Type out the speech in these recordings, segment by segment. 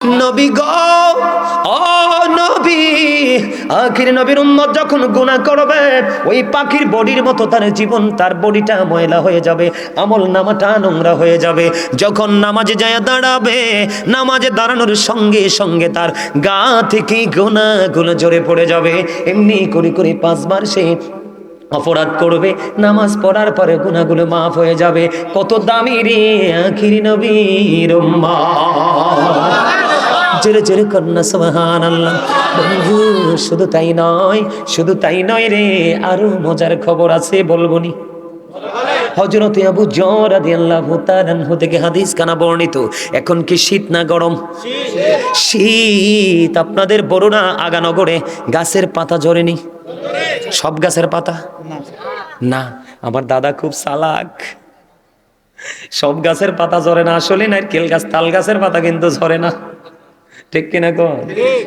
নবী গো, ও নবী, আখির নবীর উম্মত যখন গুনাহ করবে, ওই পাখির বডির মতো তার জীবন, তার বডিটা ময়লা হয়ে যাবে, আমল নামাটা নোংরা হয়ে যাবে। যখন নামাজে যায় দাঁড়াবে, নামাজে দাঁড়ানোর সঙ্গে সঙ্গে তার গা থেকে গুনাহগুলো ঝরে পড়ে যাবে। এমনি করে করে 5 বার সে অপরাধ করবে, নামাজ পড়ার পরে গুনাহগুলো মাফ হয়ে যাবে। কত দামি রে আখির নবীর উম্মত। জোরে জোরে কন্যা সুবহানাল্লাহ। বন্ধু শুধু তাই নয় রে, আরো মজার খবর আছে, বলবনি। হযরত আবু যর রাদিয়াল্লাহু তাআলা আনহু থেকে হাদিস কানা বর্ণিত। এখন কি শীত না গরম? শীত। আপনাদের বড়রা আগানগরে গাছের পাতা ঝরেনি? সব গাছের পাতা না। আমার দাদা খুব চালাক, সব গাছের পাতা ঝরে না। আসলে নারকেল গাছ, তাল গাছের পাতা কিন্তু ঝরে না, ঠিক কিনা কো?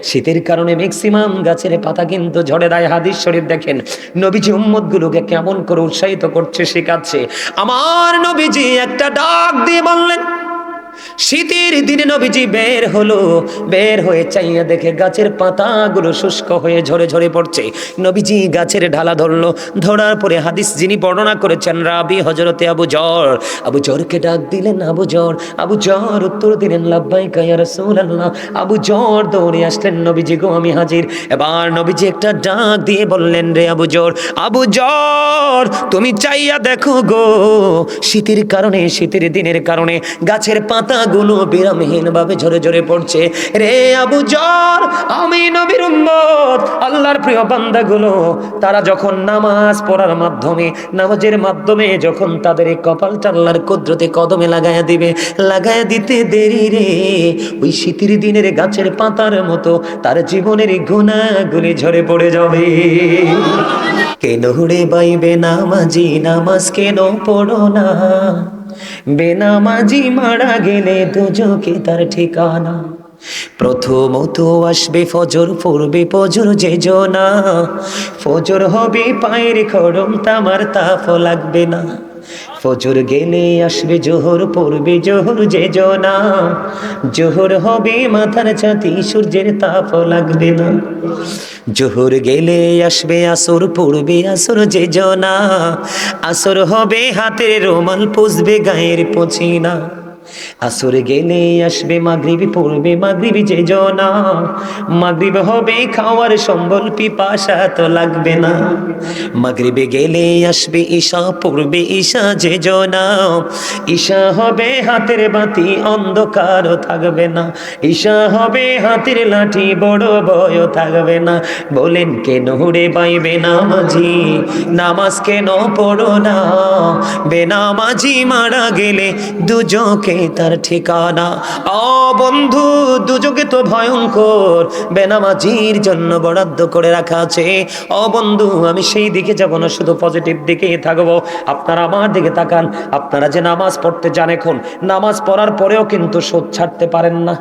শীতের কারণে ম্যাক্সিমাম গাছের পাতা কিন্তু ঝরে যায়। হাদিস শরীফ দেখেন, নবীজি উম্মত গুলোকে কেমন করে উৎসাহিত করছে, শেখাচ্ছে। আমার নবীজি একটা ডাক দিয়ে বললেন, শীতের দিনে নবীজি বের হয়ে চাইয়া দেখে গাছের পাতাগুলো শুষ্ক হয়ে ঝরে ঝরে পড়ছে। নবীজি গাছের ঢালা ধরলো, ধরার পরে হাদিস যিনি বর্ণনা করেছেন রাবি হযরতে আবু জরকে ডাক দিলেন। আবু জর উত্তর দিলেন, লাব্বাইকা ইয়া রাসূলুল্লাহ। আবু জর দৌড়ে আসলেন, নবীজি গো আমি হাজির। এবার নবীজি একটা ডাক দিয়ে বললেন, রে আবু জর তুমি চাইয়া দেখো গো, শীতের দিনের কারণে গাছের পাতাগুলো বিরামহীন ভাবে ঝরে ঝরে পড়ছে। রে আবু জর, আমি নবীর উম্মত, আল্লাহর প্রিয় বান্দাগুলো, তারা যখন নামাজের মাধ্যমে যখন তাদের এই কপালটা আল্লাহর কুদরতে কদমে লাগায়া দিতে দেরি রে, ওই শীতের দিনের গাছের পাতার মতো তার জীবনের গুনাহগুলি ঝরে পড়ে যাবে। কেন রে বাইবে নামাজি, নামাজ কেন পড়ো না? বেনামাজি মারা গেলে দুজকে তার ঠিকানা। প্রথমত আসবে ফজর, পড়বে ফজর যে জনা, ফজর হবে পায়ের খড়ম, তামার তাপ লাগবে না। ফজর গেলে আসবে জোহর, পড়বে জোহর যে জনা, জোহর হবে মাথার ছাতি, সূর্যের তাপ লাগবে না। জোহর গেলে আসবে আসর, পড়বে আসর যে জনা, আসর হবে হাতের রুমাল, পুষবে গায়ের পছিনা। আসর গেলে আসবে মাগরিব, পড়বে মাগরিব যে জনা, মাগরিব হবে খাওয়ার সম্বল, পিপাসা তো লাগবে না। মাগরিবে গেলে আসবে ঈশা, পড়বে ঈশা যে জনা, ঈশা হবে হাতের বাতি, অন্ধকার থাকবে না। ঈশা হবে হাতের লাঠি, বড় ভয় থাকবে না। বলেন কেন রে বাইবে নামাজি, নামাজ কেন পড়ো না? বেনামাজি মারা গেলে দুজকে তার ঠিকানা। ও বন্ধু, দুজকে তো ভয়ঙ্কর, বেনামাজির জন্য বরাদ্দ করে রাখা আছে। ও বন্ধু, আমি সেই দিকে যাব না, শুধু পজিটিভ দিকে থাকবো। আপনারা আমার দিকে তাকান। আপনারা যে নামাজ পড়তে যান, এখন নামাজ পড়ার পরেও কিন্তু সুদ ছাড়তে পারেন না,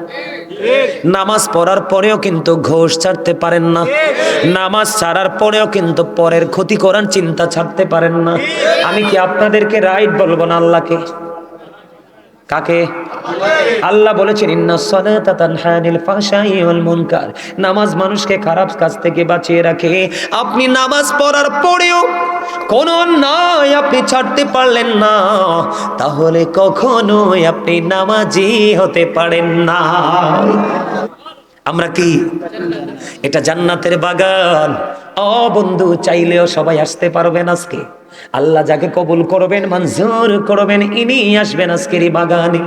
নামাজ পড়ার পরেও কিন্তু ঘোষ ছাড়তে পারেন না, নামাজ ছাড়ার পরেও কিন্তু পরের ক্ষতি করার চিন্তা ছাড়তে পারেন না। আমি কি আপনাদেরকে রাইট বলবো না আল্লাহকে? কাকে? আল্লাহ বলেছেন, ইন্নাস সালাতা তানহা আনিল ফাহশাই ওয়াল মুনকার, নামাজ মানুষকে খারাপ কাজ থেকে বাঁচিয়ে রাখে। আপনি নামাজ পড়ার পরেও কোন অন্যায় আপনি ছাড়তে পারলেন না, তাহলে কখনোই আপনি নামাজি হতে পারেন না। আমরা কি? এটা জান্নাতের বাগান। ও বন্ধু, চাইলেও সবাই আসতে পারবেন আজকে? আল্লাহ যাকে কবুল করবেন, মঞ্জুর করবেন, ইনি আসবেন আজকের এই বাগানে।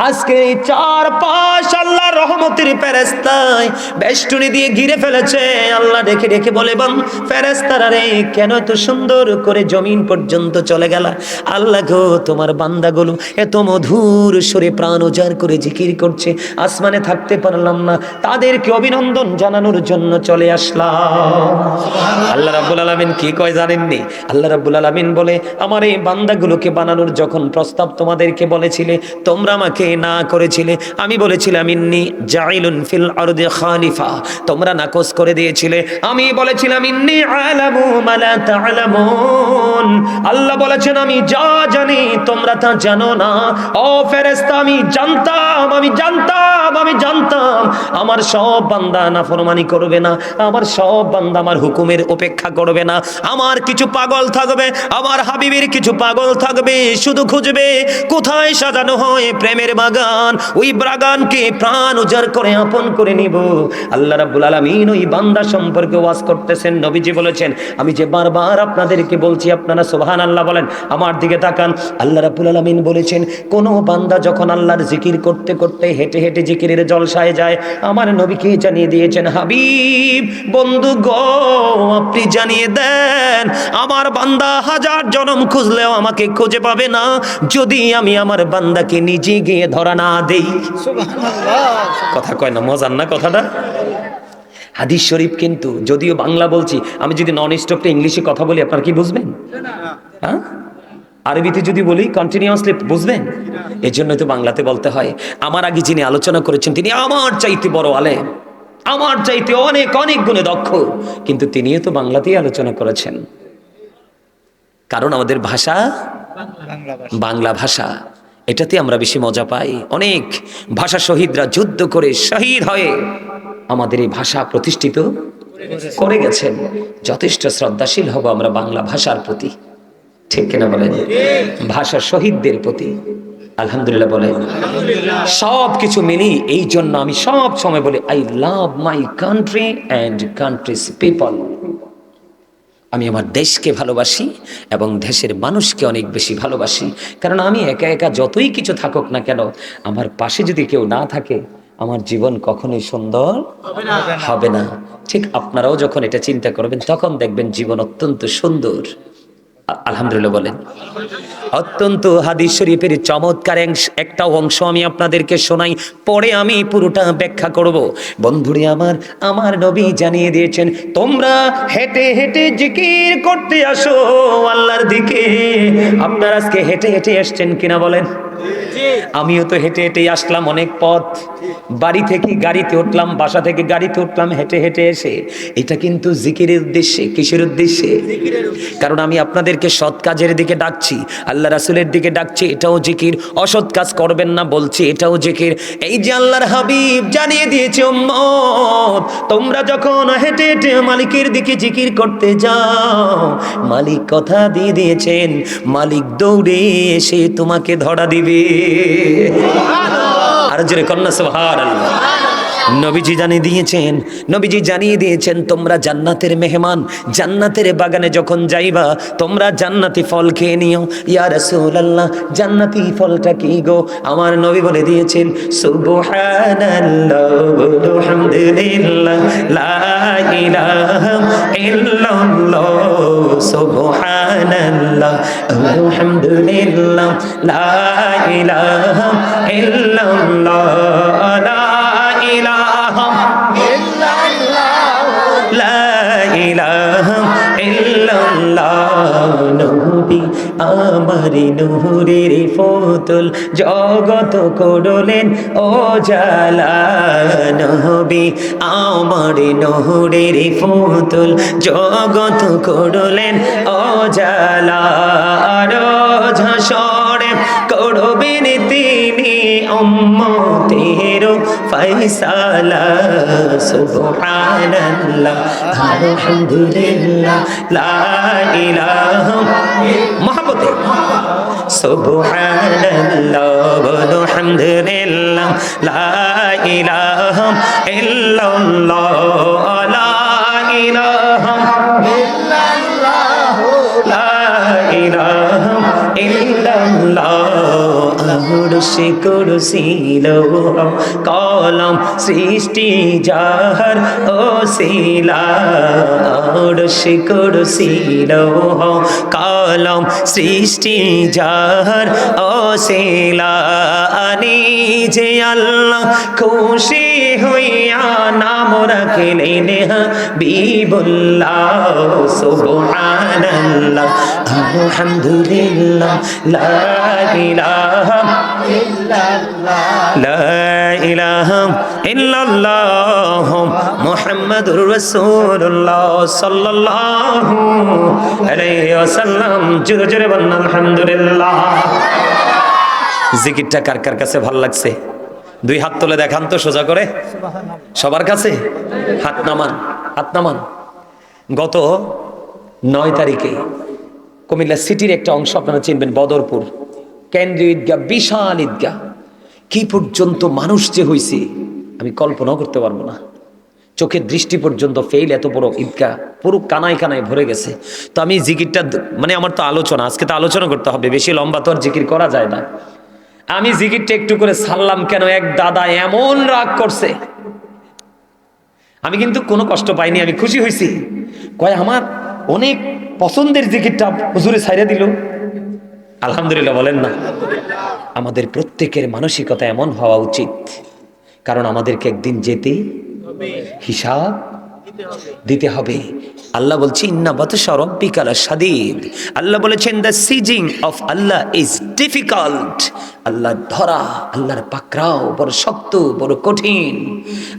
আজকে এই চারপাশ আল্লাহর রহমতের ফেরেশতায় বেষ্টনী দিয়ে ঘিরে ফেলেছে। আল্লাহ দেখে দেখে বলে, বান ফেরেশতারা রে, কেন এত সুন্দর করে জমিন পর্যন্ত চলে গেলা? আল্লাহ গো, তোমার বান্দাগুলো এত মধুর সুরে প্রাণ উজাড় করে জিকির করছে, আসমানে থাকতে পারলাম না, তাদেরকে অভিনন্দন জানানোর জন্য চলে আসলাম। আল্লাহ রাব্বুল আলামিন কি কয় জানেননি? আল্লাহ রাব্বুল আলামিন বলে, আমার এই বান্দাগুলোকে বানানোর যখন প্রস্তাব তোমাদেরকে বলেছিলে, তোমরা আমাকে না করেছিলে। আমি বলেছিলাম, ইন্নী জাইলুন ফিল আরদি খালিফা, তোমরা নাকচ করে দিয়েছিলে। আমি বলেছিলাম ইন্নী আলামু মা লা তা'লামুন, আল্লাহ বলেছেন আমি যা জানি তোমরা তা জানো না। ও ফেরেশতা আমি জানতাম আমার সব বান্দা নাফরমানি করবে না, আমার সব বান্দা আমার হুকুমের উপেক্ষা করবে না। আমার কিছু পাগল থাকবে, আমার হাবিবের কিছু পাগল থাকবে, শুধু খুঁজবে কোথায় সাজানো হয় প্রেমের বাগান, ওই বাগানকে প্রাণ উজাড় করে আপন করে নিব। আল্লাহ রাব্বুল আলামিন ওই বান্দা সম্পর্কে ওয়াজ করতেছেন। নবীজি বলেছেন আমি যে বারবার আপনাদেরকে বলছি আপনারা সুবহানাল্লাহ বলেন, আমার দিকে তাকান। আল্লাহ রাব্বুল আলামিন বলেছেন কোন বান্দা যখন আল্লাহর জিকির করতে করতে হেঁটে হেঁটে জিকিরের জলসায় যায়, আমার নবীকে জানিয়ে দিয়েছেন হাবিব বন্ধু গো আপনি জানিয়ে দেন আমার বান্দা হাজার জনম খুঁজলেও আমাকে খুঁজে পাবে না যদি আমি আমার বান্দাকে নিজে গিয়ে ধরা না দেই। কথা কয় না, মজার না কথাটা? হাদিস শরীফ কিন্তু, যদিও বাংলা বলছি, আমি যদি নন স্টপটা ইংলিশে কথা বলি আপনারা কি বুঝবেন? হ্যাঁ, আরবিতে যদি বলি কন্টিনিউয়াসলি বুঝবেন? এর জন্যই তো বাংলাতে বলতে হয়। আমার আগে যিনি আলোচনা করেছেন তিনি আমার চাইতে বড় আলেম, আমার চাইতে অনেক অনেক গুণে দক্ষ, কিন্তু তিনিও তো বাংলাতেই আলোচনা করেছেন। কারণ আমাদের ভাষা বাংলা ভাষা, এটাতে আমরা বেশি মজা পাই। অনেক ভাষা শহীদরা যুদ্ধ করে শহীদ হয়ে আমাদের এই ভাষা প্রতিষ্ঠিত করে গেছেন। যথেষ্ট শ্রদ্ধাশীল হব আমরা বাংলা ভাষার প্রতি, ঠিক কিনা বলেন? ভাষা শহীদদের প্রতি আলহামদুলিল্লাহ বলেন। সব কিছু মিলি এই জন্য আমি সব সময় বলি I love my country and countries people. আমি আমার দেশকে ভালোবাসি এবং দেশের মানুষকে অনেক বেশি ভালোবাসি। কারণ আমি একা একা যতই কিছু থাকুক না কেন, আমার পাশে যদি কেউ না থাকে আমার জীবন কখনোই সুন্দর হবে না। ঠিক আপনারাও যখন এটা চিন্তা করবেন তখন দেখবেন জীবন অত্যন্ত সুন্দর। আলহামদুলিল্লাহ বলেন। অত্যন্ত হাদিস শরীফের চমৎকার একটা অংশ আমি আপনাদেরকে শোনাই, পরে আমি পুরোটা ব্যাখ্যা করব। বন্ধুরে আমার নবী জানিয়ে দিয়েছেন তোমরা হেঁটে হেঁটে জিকির করতে আসো আল্লাহর দিকে। আপনারা আজকে হেঁটে হেঁটে আসছেন কিনা বলেন? আমিও তো হেঁটে হেঁটেই আসলাম অনেক পথ, বাড়ি থেকে গাড়িতে উঠলাম, বাসা থেকে গাড়িতে উঠলাম হেঁটে হেঁটে এসে। এটা কিন্তু জিকিরের উদ্দেশ্যে। কিসের উদ্দেশ্যে? কারণ আমি আপনাদেরকে সৎ কাজের দিকে ডাকছি, আল্লাহ রাসূলের দিকে ডাকছি, এটাও জিকির। অসৎ কাজ করবেন না বলছি, এটাও জিকির। এই যে আল্লাহর হাবিব জানিয়ে দিয়েছে উম্মত তোমরা যখন হেঁটে হেঁটে মালিকের দিকে জিকির করতে যাও, মালিক কথা দিয়ে দিয়েছেন মালিক দৌড়ে এসে তোমাকে ধরা দিবে। আর জোরে কন্যা সুবহানাল্লাহ। নবীজি জানিয়ে দিয়েছেন তোমরা জান্নাতের মেহমান, জান্নাতের বাগানে যখন যাইবা তোমরা জান্নাতি ফল খেয়ে নিও। ইয়া রাসূলুল্লাহ জান্নাতি ফলটা কি গো? আমার নবী বলে দিয়েছেন সুবহানাল্লাহ ওয়া হামদুলিল্লাহ লা ইলাহা ইল্লাল্লাহ সুবহানাল্লাহ ওয়া হামদুলিল্লাহ লা ইলাহা ইল্লাল্লাহ লা ইলাহা ইল্লাল্লাহ। নবী আমার নূরের ফতুল জগত করলেন ও জালা, নবী আমার নূরের ফতুল জগত করলেন ও জালা। রোজ হাসরে করবেন তিনি উম্মতের ফয়সালা। সুবহানাল্লাহ আলহামদুলিল্লাহ লা ইলাহা মহব্বতে সুবহানাল্লাহ আলহামদুলিল্লাহ লা ইলাহা ইল্লাল্লাহ লা ইলাহা ইল্লাল্লাহ লা ইলাহা ইল্লাল্লাহ। আরশে কুরসি লৌহ কলম সৃষ্টি যাহার ওসিলা। আরশে কুরসি লৌহ কলম সৃষ্টি যাহার ওসিলা। নিজে আল্লাহ খুশি হইয়া নাম রাখিলেন হাবিবুল্লাহ। সুবহানাল্লাহ আলহামদুলিল্লাহ লা ইলাহা লা ইলাহা ইল্লাল্লাহ মুহাম্মাদুর রাসূলুল্লাহ সাল্লাল্লাহু আলাইহি ওয়াসাল্লাম। জোরে জোরে বলুন আলহামদুলিল্লাহ। জিকিরটা কার কার কাছে ভালো লাগছে? দুই হাত তুলে দেখান তো সোজা করে সবার কাছে। হাত নামান, হাত নামান। গত 9 তারিখে কুমিল্লা সিটির একটা অংশ আপনারা চিনবেন, বদরপুর কেন্দ্রীয় ঈদগাহ, বিশাল ঈদগাহ। কি পর্যন্ত মানুষ যে হয়েছে আমি কল্পনাও করতে পারবো না। চোখের দৃষ্টি পর্যন্ত ফেল, এত বড় ঈদগাহ পুরো কানায় কানায় ভরে গেছে। তো আমি জিকিরটা মানে আমার তো আলোচনা, আজকে তো আলোচনা করতে হবে, বেশি লম্বা তো আর জিকির করা যায় না। আমি জিকিরটা একটু করে ছাড়লাম কেন, এক দাদা এমন রাগ করছে। আমি কিন্তু কোনো কষ্ট পাইনি, আমি খুশি হয়েছি। কয় আমার অনেক পছন্দের জিকিরটা হুজুরে ছাইরা দিল। আলহামদুলিল্লাহ বলেন না। আমাদের প্রত্যেকের মানসিকতা এমন হওয়া উচিত, কারণ আমাদেরকে একদিন যেতে হিসাব দিতে হবে। আল্লাহ বলছে ইন্না বাতশা রাব্বিকা লাশাদীদ। আল্লাহ বলেছেন the seizing of Allah is difficult. আল্লাহ ধরা, আল্লাহর পাকড়াও বড় শক্ত, বড় কঠিন।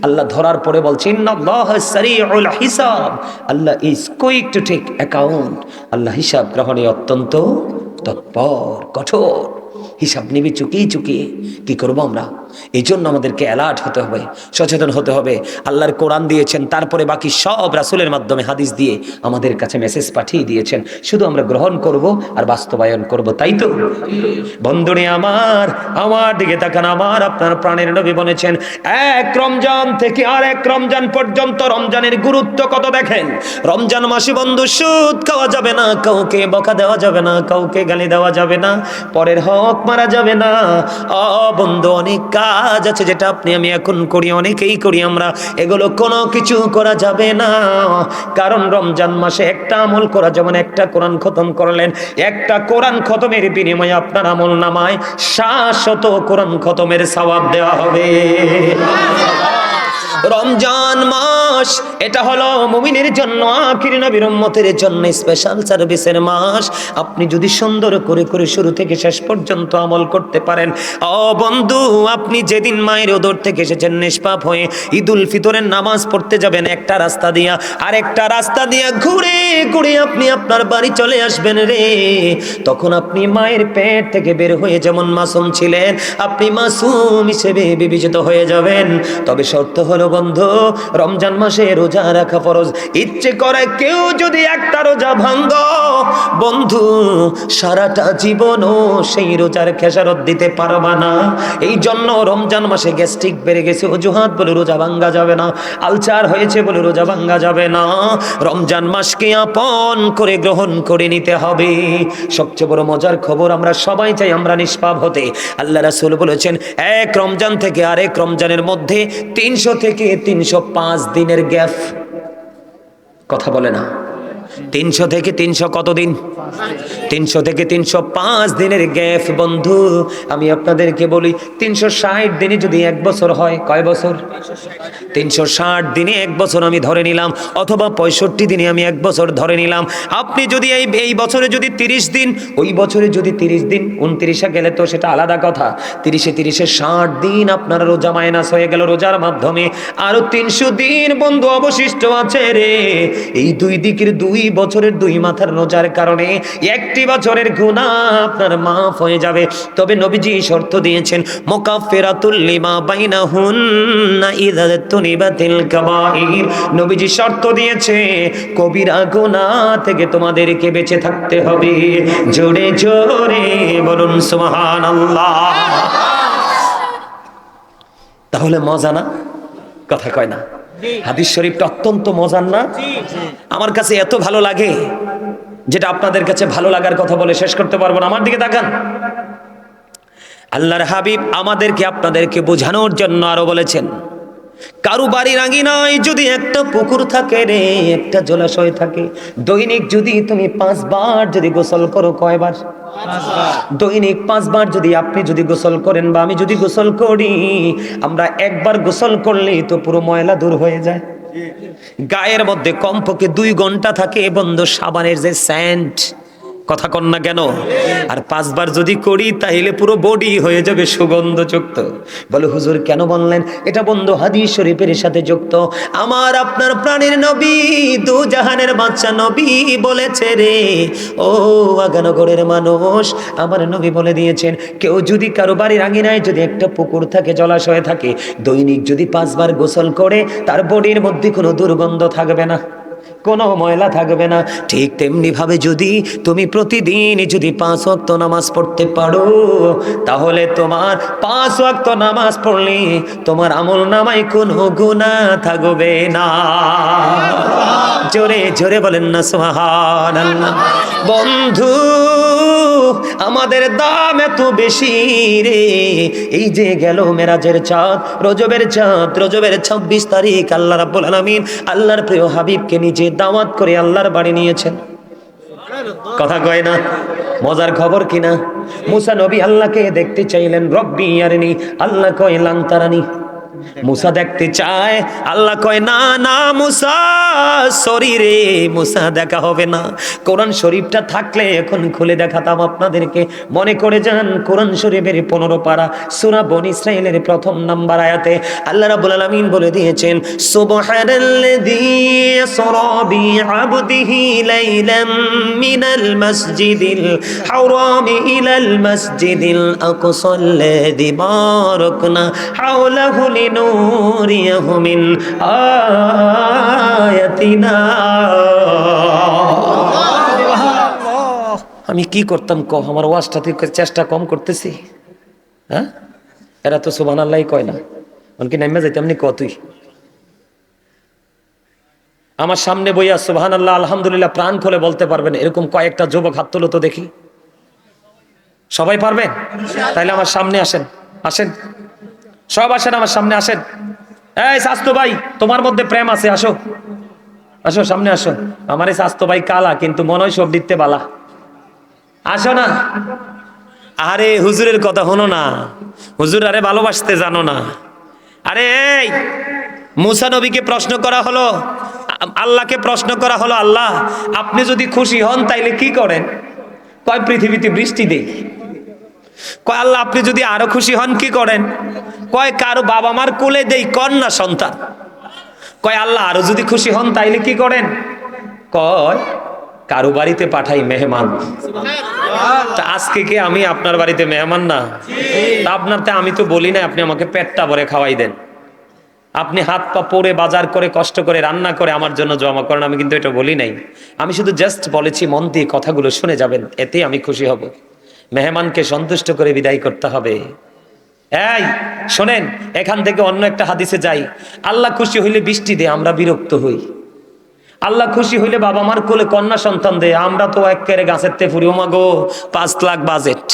আল্লাহ ধরার পরে বলছে ইন্নাল্লাহা সারিউল হিসাব। Allah is quick to take account. আল্লাহ হিসাব গ্রহণে অত্যন্ত তৎপর, কঠোর। হিসাব নিবি চুকিয়ে চুকিয়ে কি করবো আমরা? এই জন্য আমাদেরকে অ্যালার্ট হতে হবে, সচেতন হতে হবে। আল্লাহর কোরআন দিয়েছেন, তারপরে বাকি সব রাসূলের মাধ্যমে হাদিস দিয়ে আমাদের কাছে মেসেজ পাঠিয়ে দিয়েছেন। শুধু আমরা গ্রহণ করব আর বাস্তবায়ন করব, তাই তো? বন্ধুরে আমার, আমার দিকে তাকান। আমার আপনার প্রাণের নবী বলেছেন এক রমজান থেকে আর এক রমজান পর্যন্ত রমজানের গুরুত্ব কত দেখেন। রমজান মাসে বন্ধু সুদ খাওয়া যাবে না, কাউকে বকা দেওয়া যাবে না, কাউকে গালি দেওয়া যাবে না, পরের হক মারা যাবে না। বন্ধু অনেক কাজ আছে যেটা আপনি আমি এখন করি, অনেকেই করি আমরা, এগুলো কোনো কিছু করা যাবে না। কারণ রমজান মাসে একটা আমল করা, যেমন একটা কোরআন খতম করলেন, একটা কোরআন খতমের বিনিময়ে আপনার আমল নামায় 700 কোরআন খতমের সওয়াব দেওয়া হবে। রমজান মাস এটা হলো মুমিনের জন্য, আখির নবীর উম্মতের জন্য স্পেশাল সার্ভিসের মাস। আপনি যদি সুন্দর করে করে শুরু থেকে শেষ পর্যন্ত আমল করতে পারেন, বন্ধু আপনি যেদিন মায়ের ওদর থেকে এসেছেন নিষ্পাপ হয়ে ঈদুল ফিতরের নামাজ পড়তে যাবেন, একটা রাস্তা দিয়া আর একটা রাস্তা দিয়া ঘুরে ঘুরে আপনি আপনার বাড়ি চলে আসবেন রে। তখন আপনি মায়ের পেট থেকে বের হয়ে যেমন মাসুম ছিলেন, আপনি মাসুম হিসেবে বিবেচিত হয়ে যাবেন। তবে শর্ত হলো বন্ধু, রমজান মাসে রোজা রাখা ফরজ। ইচ্ছে করে কেউ যদি একটা রোজা ভাঙ্গ বন্ধু, সারাটা জীবনও সেই রোজার খেসারত দিতে পারবা না। এই জন্য রমজান মাসে গ্যাস্ট্রিক বেড়ে গেছে অজুহাত বলে রোজা ভাঙ্গা যাবে না, আলসার হয়েছে বলে রোজা ভাঙ্গা যাবে না। রমজান মাসকে আপন করে গ্রহণ করে নিতে হবে। সবচেয়ে বড় মজার খবর, আমরা সবাই চাই আমরা নিষ্পাপ হতে। আল্লাহ রাসূল বলেছেন এক রমজান থেকে আরেক রমজানের মধ্যে 300 থেকে 305 দিনের গ্যাপ। কথা বলে না? 300 থেকে 300 কত দিন? 300 থেকে 305 দিনের গ্যাপ। বন্ধু আমি আপনাদেরকে বলি, 360 দিনে যদি 1 বছর হয়, কয় বছর? 360 দিনে 1 বছর আমি ধরে নিলাম, অথবা 65 দিনে আমি 1 বছর ধরে নিলাম। আপনি যদি এই বছরে যদি 30 দিন, ওই বছরে যদি 30 দিন, 29-এ গেলে তো সেটা আলাদা কথা। 30-এ 60 দিন আপনার রোজা মাইনাস হয়ে গেল রোজার মাধ্যমে। আরো 300 দিন বন্ধু অবশিষ্ট আছে রে। এই দুই দিকের 2 বছরের 2 মাথার রোজার কারণে 1টি বছরের গুনাহ আপনার মাফ হয়ে যাবে। তবে নবীজি শর্ত দিয়েছেন মুকাফফিরাতুল লিমা বাইনাহুন্না ইযা তুনিবাতিল কাবাইর। নবীজি শর্ত দিয়েছে কবিরা গুনাহ থেকে তোমাদেরকে বেঁচে থাকতে হবে। জোরে জোরে বলুন সুবহানাল্লাহ। তাহলে মজা না? কথা কয় না? হাদিস শরীফটা অত্যন্ত মজার না? আমার কাছে এত ভালো লাগে যেটা আপনাদের কাছে ভালো লাগার কথা বলে শেষ করতে পারবো না। আমার দিকে তাকান। আল্লাহর হাবিব আমাদেরকে আপনাদেরকে বোঝানোর জন্য আরো বলেছেন, কারু বাড়ির আঙিনায় যদি একটা পুকুর থাকে রে, একটা জলাশয় থাকে, দৈনিক যদি তুমি 5 বার যদি গোসল করো, কয়বার? 5 বার। দৈনিক 5 বার যদি আপনি যদি গোসল করেন বা আমি যদি গোসল করি, আমরা একবার গোসল করলেই তো পুরো ময়লা দূর হয়ে যায়। গায়ের মধ্যে কমপক্ষে 2 ঘন্টা থাকে বন্ধু সাবানের যে সেন্ট, কথা কন না কেন? আর 5 বার যদি করি তাহলে পুরো বডি হয়ে যাবে সুগন্ধযুক্ত। বলে হুজুর কেন বললেন? এটা বন্ধু হাদিস শরীফের সাথে যুক্ত। আমার আপনার প্রাণের নবী, দু জাহানের বাদশা নবী বলেছে রে, ও আগানগরের মানুষ, আমার নবী বলে দিয়েছেন, কেউ যদি কারো বাড়ির আঙিনায় যদি একটা পুকুর থাকে, জলাশয় থাকে, দৈনিক যদি 5 বার গোসল করে, তার বডির মধ্যে কোনো দুর্গন্ধ থাকবে না, কোনো ময়লা থাকবে না। ঠিক তেমনি ভাবে যদি তুমি প্রতিদিন যদি 5 ওয়াক্ত নামাজ পড়তে পারো, তাহলে তোমার 5 ওয়াক্ত নামাজ পড়লে তোমার আমল নামায় কোনো গুনাহ থাকবে না। জোরে জোরে বলেন না সুবহানাল্লাহ। বন্ধু আমাদের দাম এত বেশি রে, এই যে গেল মেরাজের চাঁদ, রজবের চাঁদ, রজবের 26 তারিখ আল্লাহ রাব্বুল আলামিন আল্লাহর প্রিয় হাবিবকে নিজে দাওয়াত করে আল্লাহর বাড়ি নিয়েছেন। কথা কয় না? মজার খবর কিনা? মুসা নবী আল্লাহকে দেখতে চাইলেন, রব্বি আরনি, আল্লাহ কয় লান তারানি। মুসা দেখতে চায়, আল্লাহ কয় না না মুসা, সরি রে মুসা, দেখা হবে না। কোরআন শরীফটা থাকলে এখন খুলে দেখাতাম আপনাদেরকে। মনে করে যান কোরআন শরীফের 15 পারা সূরা বনী ইসরাঈলের 1 নাম্বার আয়াতে আল্লাহ রাব্বুল আলামিন বলে দিয়েছেন, সুবহানাল্লাযী ইসরা বিআবদিহি লাইলাম মিনাল মাসজিদিল হারাম ইলাল মাসজিদিল আকসাল্লাযী বারাকনা হাওলাহু লিনুরিয়াহু মিন আয়াতিনা। আমি কি করতাম কহ? আমার ওয়াজটাতে চেষ্টা কম করতেছি? হ্যাঁ, এরা তো সুবহানাল্লাহ কয় না, কি নাইমা যাইতাম নি? তুই আমার সামনে বইয়া সুবহানাল্লাহ আলহামদুলিল্লাহ প্রাণ খুলে বলতে পারবেন এরকম কয়েকটা যুবক হাত তোলো তো দেখি। সবাই পারবেন? তাইলে আমার সামনে আসেন, আসেন সব, আসেন আমার সামনে আসেন। এই স্বাস্থ্য ভাই, তোমার মধ্যে প্রেম আছে, আসো আসো সামনে আসো। আমার এই স্বাস্থ্য ভাই কালা, কিন্তু মনে হয় সব দিতে বালা। আসো না। আরে হুজুরের কথা হনো না, হুজুর আরে ভালোবাসতে জানো না। আরে এই মুসা নবীকে প্রশ্ন করা হলো, আল্লাহকে প্রশ্ন করা হলো, আল্লাহ আপনি যদি খুশি হন তাইলে কি করেন? কয় পৃথিবীতে বৃষ্টি দেই। কয় আল্লাহ আপনি যদি আরো খুশি হন কি করেন? কয় কারো বাবা মার কোলে দেই কন্যা সন্তান। কয় আল্লাহ আরো যদি খুশি হন তাইলে কি করেন? কয় কারো বাড়িতে পাঠাই মেহমান। তা আজকে কি আমি আপনার বাড়িতে মেহমান না? তা আপনারতে আমি তো বলি না আপনি আমাকে পেটটা ভরে খাওয়াই দেন। আপনি হাত পা পরে বাজার করে কষ্ট করে রান্না করে আমার জন্য জমা করেন, আমি কিন্তু এটা বলি নাই। আমি শুধু জাস্ট বলেছি মন দিয়ে কথাগুলো শুনে যাবেন, এতে আমি খুশি হব। মেহমানকে সন্তুষ্ট করে বিদায় করতে হবে। এই শোনেন, এখান থেকে অন্য একটা হাদিসে যাই। আল্লাহ খুশি হইলে বৃষ্টি দেয়, আমরা বিরক্ত হই। আল্লাহ খুশি হইলে বাবা মার কোলে কন্যা সন্তান দেয়, আমরা তো একেবারে গাছের তেফুরি, ও মাগো 5 লাখ বাজেট,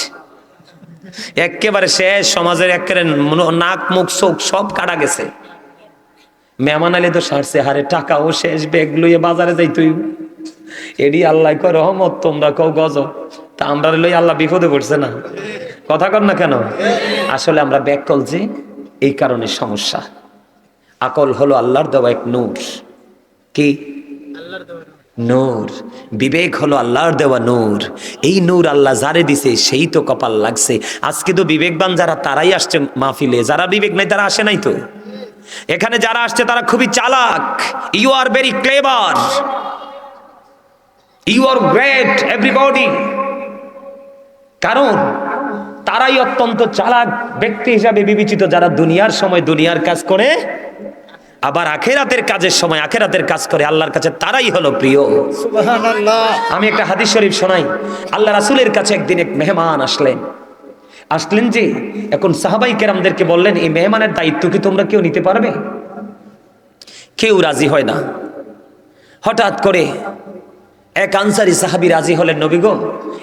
একেবারে শেষ, সমাজের একেবারে নাক মুখ চোখ সব কাটা গেছে। মেহমান আলী তো সারছে, হারে টাকাও শেষ, ব্যাগ লইয়ে বাজারে যাই তুই। এডি আল্লাহ কয় রহমত, তোমরা কও গজব। তা আমরা লই আল্লাহ বিপদে পড়ছে না? কথা কর না কেন? আসলে আমরা ব্যাকল যে, এই কারণে সমস্যা। আকল হলো আল্লাহর দেওয়া এক নূর। কি নূর? বিবেক হলো আল্লাহর দেওয়া নূর। এই নূর আল্লাহ যারে দিছে সেই তো কপাল লাগছে। আজকে তো বিবেকবান যারা তারাই আসছে মাহফিলে, যারা বিবেক নাই তারা আসে নাই তো। এখানে যারা আসছে তারা খুবই চালাক। You are very clever, you are great everybody. কারণ তারাই অত্যন্ত চালাক ব্যক্তি হিসাবে বিবেচিত, যারা দুনিয়ার সময় দুনিয়ার কাজ করে, আবার আখেরাতের কাজের সময় আখেরাতের কাজ করে। আল্লাহর কাছে তারাই হলো প্রিয়। সুবহানাল্লাহ। আমি একটা হাদিস শরীফ শোনাই। আল্লাহ রাসূলের কাছে একদিন এক মেহমান আসলেন যে, এখন সাহাবাই কেরামদেরকে বললেন এই মেহমানের দায়িত্ব কি তোমরা কেউ নিতে পারবে? কেউ রাজি হয় না। হঠাৎ করে এক আনসারী সাহাবী রাজি হলেন, নবী গো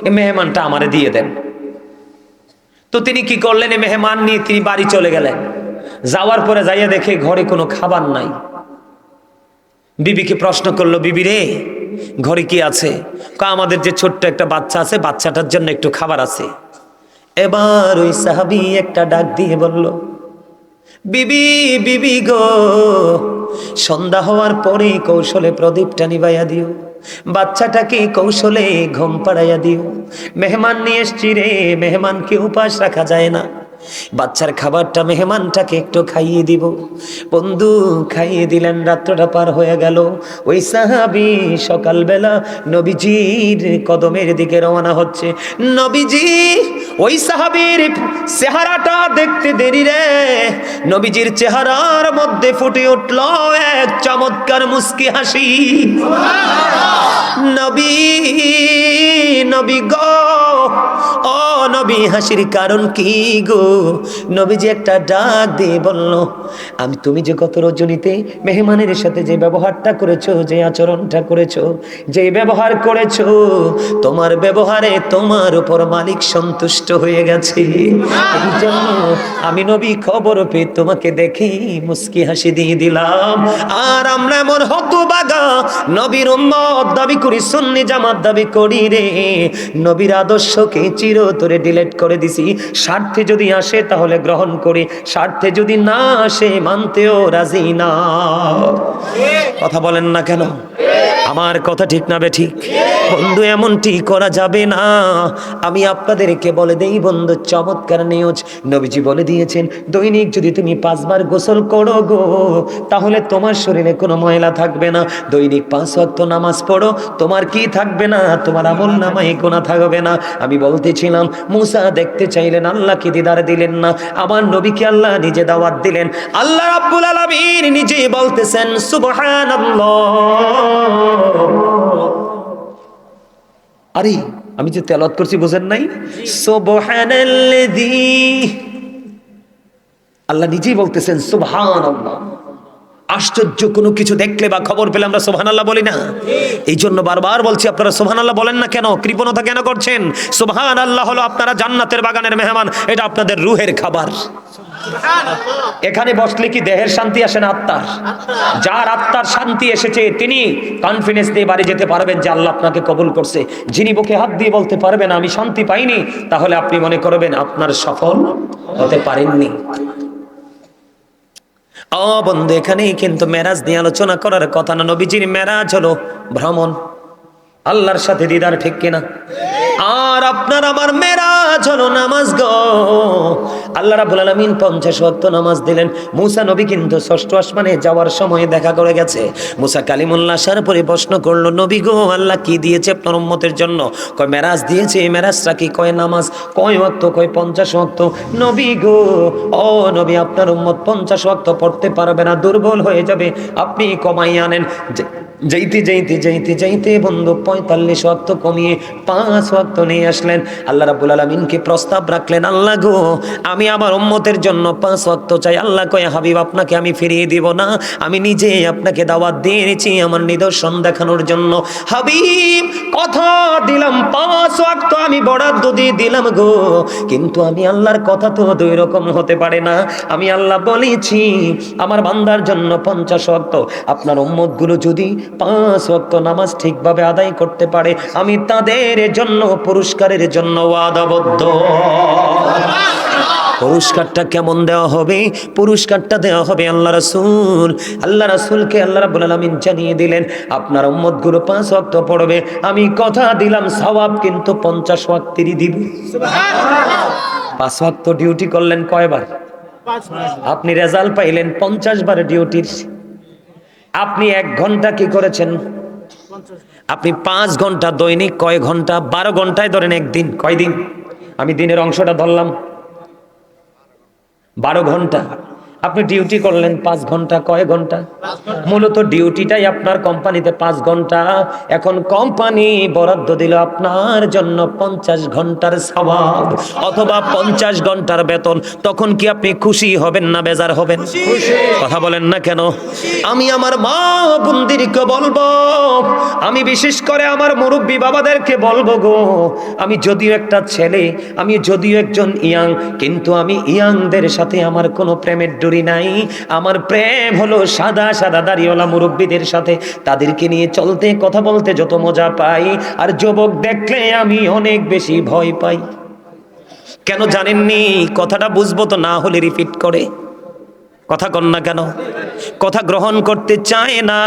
এই মেহমানটা আমারে দিয়ে দেন। তো তিনি কি করলেন, এই মেহমান নিয়ে তিনি বাড়ি চলে গেলেন। যাওয়ার পরে যাইয়া দেখে ঘরে কোনো খাবার নাই। বিবিকে প্রশ্ন করলো, বিবি রে ঘরে কি আছে? আমাদের যে ছোট্ট একটা বাচ্চা আছে, বাচ্চাটার জন্য একটু খাবার আছে। এবার ওই সাহাবী একটা ডাক দিয়ে বলল, বিবি বিবি গো, সন্ধ্যা হওয়ার পরে কৌশলে প্রদীপটা নিভাইয়া দিও, বাচ্চাটাকে কৌশলে ঘুম পাড়াইয়া দিও। মেহমান নিয়ে এসছি রে, মেহমানকে উপাস রাখা যায় না, বাচ্চার খাবারটা মেহমানটাকে একটু খাইয়ে দিব। বন্ধু খাইয়ে দিলেন, রাত্রটা পার হয়ে গেল। ওই সাহাবী সকালবেলা নবীজির কদমের দিকে রওনা হচ্ছে। নবীজি ওই সাহাবীর চেহারাটা দেখতে দেরি রে, নবীজির চেহারার মধ্যে ফুটে উঠল এক চমৎকার মুস্কি হাসি। নবী নবী গো, ও নবী হাসির কারণ কি গো? নবীজি একটা ডাক দিয়ে বলল, আমি তুমি যে গত রজনীতে মেহমানের সাথে যে ব্যবহারটা করেছো, যে আচরণটা করেছো, যে ব্যবহার করেছো, তোমার ব্যবহারে তোমার উপর মালিক সন্তুষ্ট হয়ে গেছে। এই জন্য আমি নবী খবর পেয়ে তোমাকে দেখি মুস্কি হাসি দিয়ে দিলাম। আর আমরা এমন হতভাগা, নবীর উম্মত দাবি করি, সুন্নি জামাত দাবি করি রে, নবীর আদর্শকে চিরতরে ডিলিট করে দিছি। স্বার্থে যদি আসে তাহলে গ্রহণ করি, স্বার্থে যদি না আসে মানতেও রাজি না। কথা বলেন না কেন? আমার কথা ঠিক না বেঠিক? বন্ধু এমনটি করা যাবে না। আমি আপনাদেরকে বলে দেই বন্ধু, চমৎকার নিয়জ নবীজি বলে দিয়েছেন, দৈনিক যদি তুমি 5 বার গোসল করো গো, তাহলে তোমার শরীরে কোনো ময়লা থাকবে না। দৈনিক 5 ওয়াক্ত নামাজ পড়ো, তোমার কি থাকবে না? তোমার আমল নামায় গুনাহ থাকবে না। আমি বলতেছিলাম, মুসা দেখতে চাইলেন, আল্লাহ কি দিদার দিলেন না? আমার নবীকে আল্লাহ নিজে দাওয়াত দিলেন। আল্লাহ রাব্বুল আলামিন নিজে বলতেছেন সুবহানাল্লাহ। আরে আমি যে তেলাওয়াত করছি বুঝেন নাই? সুবহানাল্লাযী, আল্লাহ নিজেই বলতেছেন সুবহানাল্লাহ। আশ্চর্য কোনো কিছু দেখলে বা খবর পেলে আমরা সুবহানাল্লাহ বলি না? এই জন্য বারবার বলছি, আপনারা সুবহানাল্লাহ বলেন না কেন? কৃপণতা কেন করছেন? সুবহানাল্লাহ হলো আপনারা জান্নাতের বাগানের মেহমান, এটা আপনাদের রুহের খাবার। এখানে বসলে কি দেহের শান্তি আসে না আত্মার? যার আত্মার শান্তি এসেছে তিনি কনফিডেন্স দিয়ে বাড়ি যেতে পারবেন যে আল্লাহ আপনাকে কবুল করছে। যিনি বুকে হাত দিয়ে বলতে পারবেন আমি শান্তি পাইনি, তাহলে আপনি মনে করবেন আপনার সফল হতে পারেননি। ও বন্ধু, এখানেই কিন্তু মেরাজ নিয়ে আলোচনা করার কথা না। নবীজির মেরাজ হলো ভ্রমণ, আল্লাহর সাথে দিদার, ঠিক কিনা? আর আপনার আমার মেরাজ হলো নামাজ গো। আল্লাহ রাব্বুল আলামিন 50 ওয়াক্ত নামাজ দিলেন। মুসা নবী কিন্তু 6ষ্ঠ আসমানে যাওয়ার সময় দেখা করে গেছে। মুসা কালিমুল্লাহ আসার পরে প্রশ্ন করলো, নবী গো আল্লাহ কি দিয়েছে আপনার উম্মতের জন্য? কয় মেরাজ দিয়েছে। মেরাজটা কি? কয় নামাজ। কয় ওয়াক্ত? কয় 50 ওয়াক্ত। নবী গো, ও নবী আপনার উম্মত 50 ওয়াক্ত পড়তে পারবে না, দুর্বল হয়ে যাবে, আপনি কমাই আনেন। যাইতে যাইতে যাইতে যাইতে বন্ধু 45 ওয়াক্ত কমিয়ে 5 ওয়াক্ত নিয়ে আসলেন। আল্লাহ রাব্বুল আলামিনকে প্রস্তাব রাখলেন, আল্লাহ গো আমি আমার উম্মতের জন্য 5 ওয়াক্ত চাই। আল্লাহ কয়, হাবিব আপনাকে আমি ফিরিয়ে দিব না, আমি নিজে আপনাকে দাওয়াত দিয়েছি আমার নিদর্শন দেখানোর জন্য। হাবিব কথা দিলাম 5 ওয়াক্ত আমি বরাদ্দ দিয়ে দিলাম গো, কিন্তু আমি আল্লাহর কথা তো 2 রকম হতে পারে না। আমি আল্লাহ বলেছি আমার বান্দার জন্য 50 ওয়াক্ত, আপনার উম্মতগুলো যদি 5 ওয়াক্ত নামাজ ঠিকভাবে আদায় করতে পারে আমি তাদের জন্য পুরস্কারের জন্য ওয়াদাবদ্ধ। পুরস্কারটা কেমন দেওয়া হবে? পুরস্কারটা দেওয়া হবে আল্লাহ রাসূলকে আল্লাহ রাব্বুল আলামিন জানিয়ে দিলেন, আপনার উম্মতগুলো 5 ওয়াক্ত পড়বে, আমি কথা দিলাম সওয়াব কিন্তু 50 ওয়াক্তেরই দিব। সুবহানাল্লাহ। 5 ওয়াক্ত ডিউটি করলেন কয়বার? 5 বার। আপনি রেজাল্ট পাইলেন 50 বার ডিউটির। আপনি 1 ঘন্টা কি করেছেন? আপনি 5 ঘন্টা দৈনিক কয় ঘন্টা? 12 ঘন্টায় ধরেন একদিন। কয় দিন? আমি দিনের অংশটা ধরলাম 12 ঘন্টা। আপনি ডিউটি করলেন 5 ঘন্টা। কয় ঘন্টা? মূলত ডিউটিটাই আপনার কোম্পানিতে 5 ঘন্টা। এখন কোম্পানি বরাদ্দ দিল আপনার জন্য 50 ঘন্টার সওয়াব অথবা 50 ঘন্টার বেতন। তখন কি আপনি খুশি হবেন না বেজার হবেন? কথা বলেন না কেন? আমি আমার মা বোনদেরকে বলবো, আমি বিশেষ করে আমার মুরব্বী বাবাদেরকে বলবো গো, আমি যদিও একটা ছেলে, আমি যদিও একজন ইয়াং, কিন্তু আমি ইয়াংদের সাথে আমার কোনো প্রেমের ডুরি নাই। আমার প্রেম হলো সাদা সাদা দাড়িওয়ালা মুরব্বীদের সাথে, তাদেরকে নিয়ে চলতে কথা বলতে যত মজা পাই, আর যুবক দেখলে আমি অনেক বেশি ভয় পাই। কেন জানেননি? কথাটা বুঝবো তো, না হলে রিপিট করে। কথা কন না কেন? কথা গ্রহণ করতে চায় না।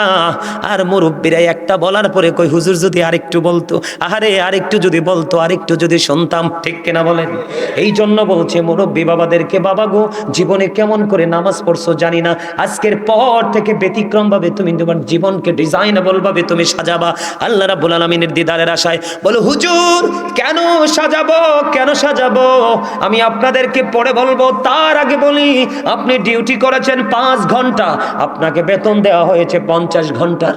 আর মুরব্বীরা একটা বলার পরে কই হুজুর যদি আরেকটু বলতো, আরে আরেকটু যদি বলতো, আরেকটু যদি শুনতাম, ঠিক কিনা বলেন? এই জন্য বলছে মুরব্বী বাবাদেরকে, বাবা গো, জীবনে কেমন করে নামাজ পড়ছো জানি না, আজকের পর থেকে ব্যতিক্রম ভাবে তুমি তোমার জীবনকে ডিজাইনেবল ভাবে তুমি সাজাবা। আল্লাহ রাব্বুল আলামিনের দিদারের আশায় বলো হুজুর কেন সাজাবো, কেন সাজাবো? আমি আপনাদেরকে পরে বলবো, তার আগে বলি, আপনি ডিউটি করেছেন 5 ঘন্টা, আপনাকে বেতন দেওয়া হয়েছে 50 ঘন্টার।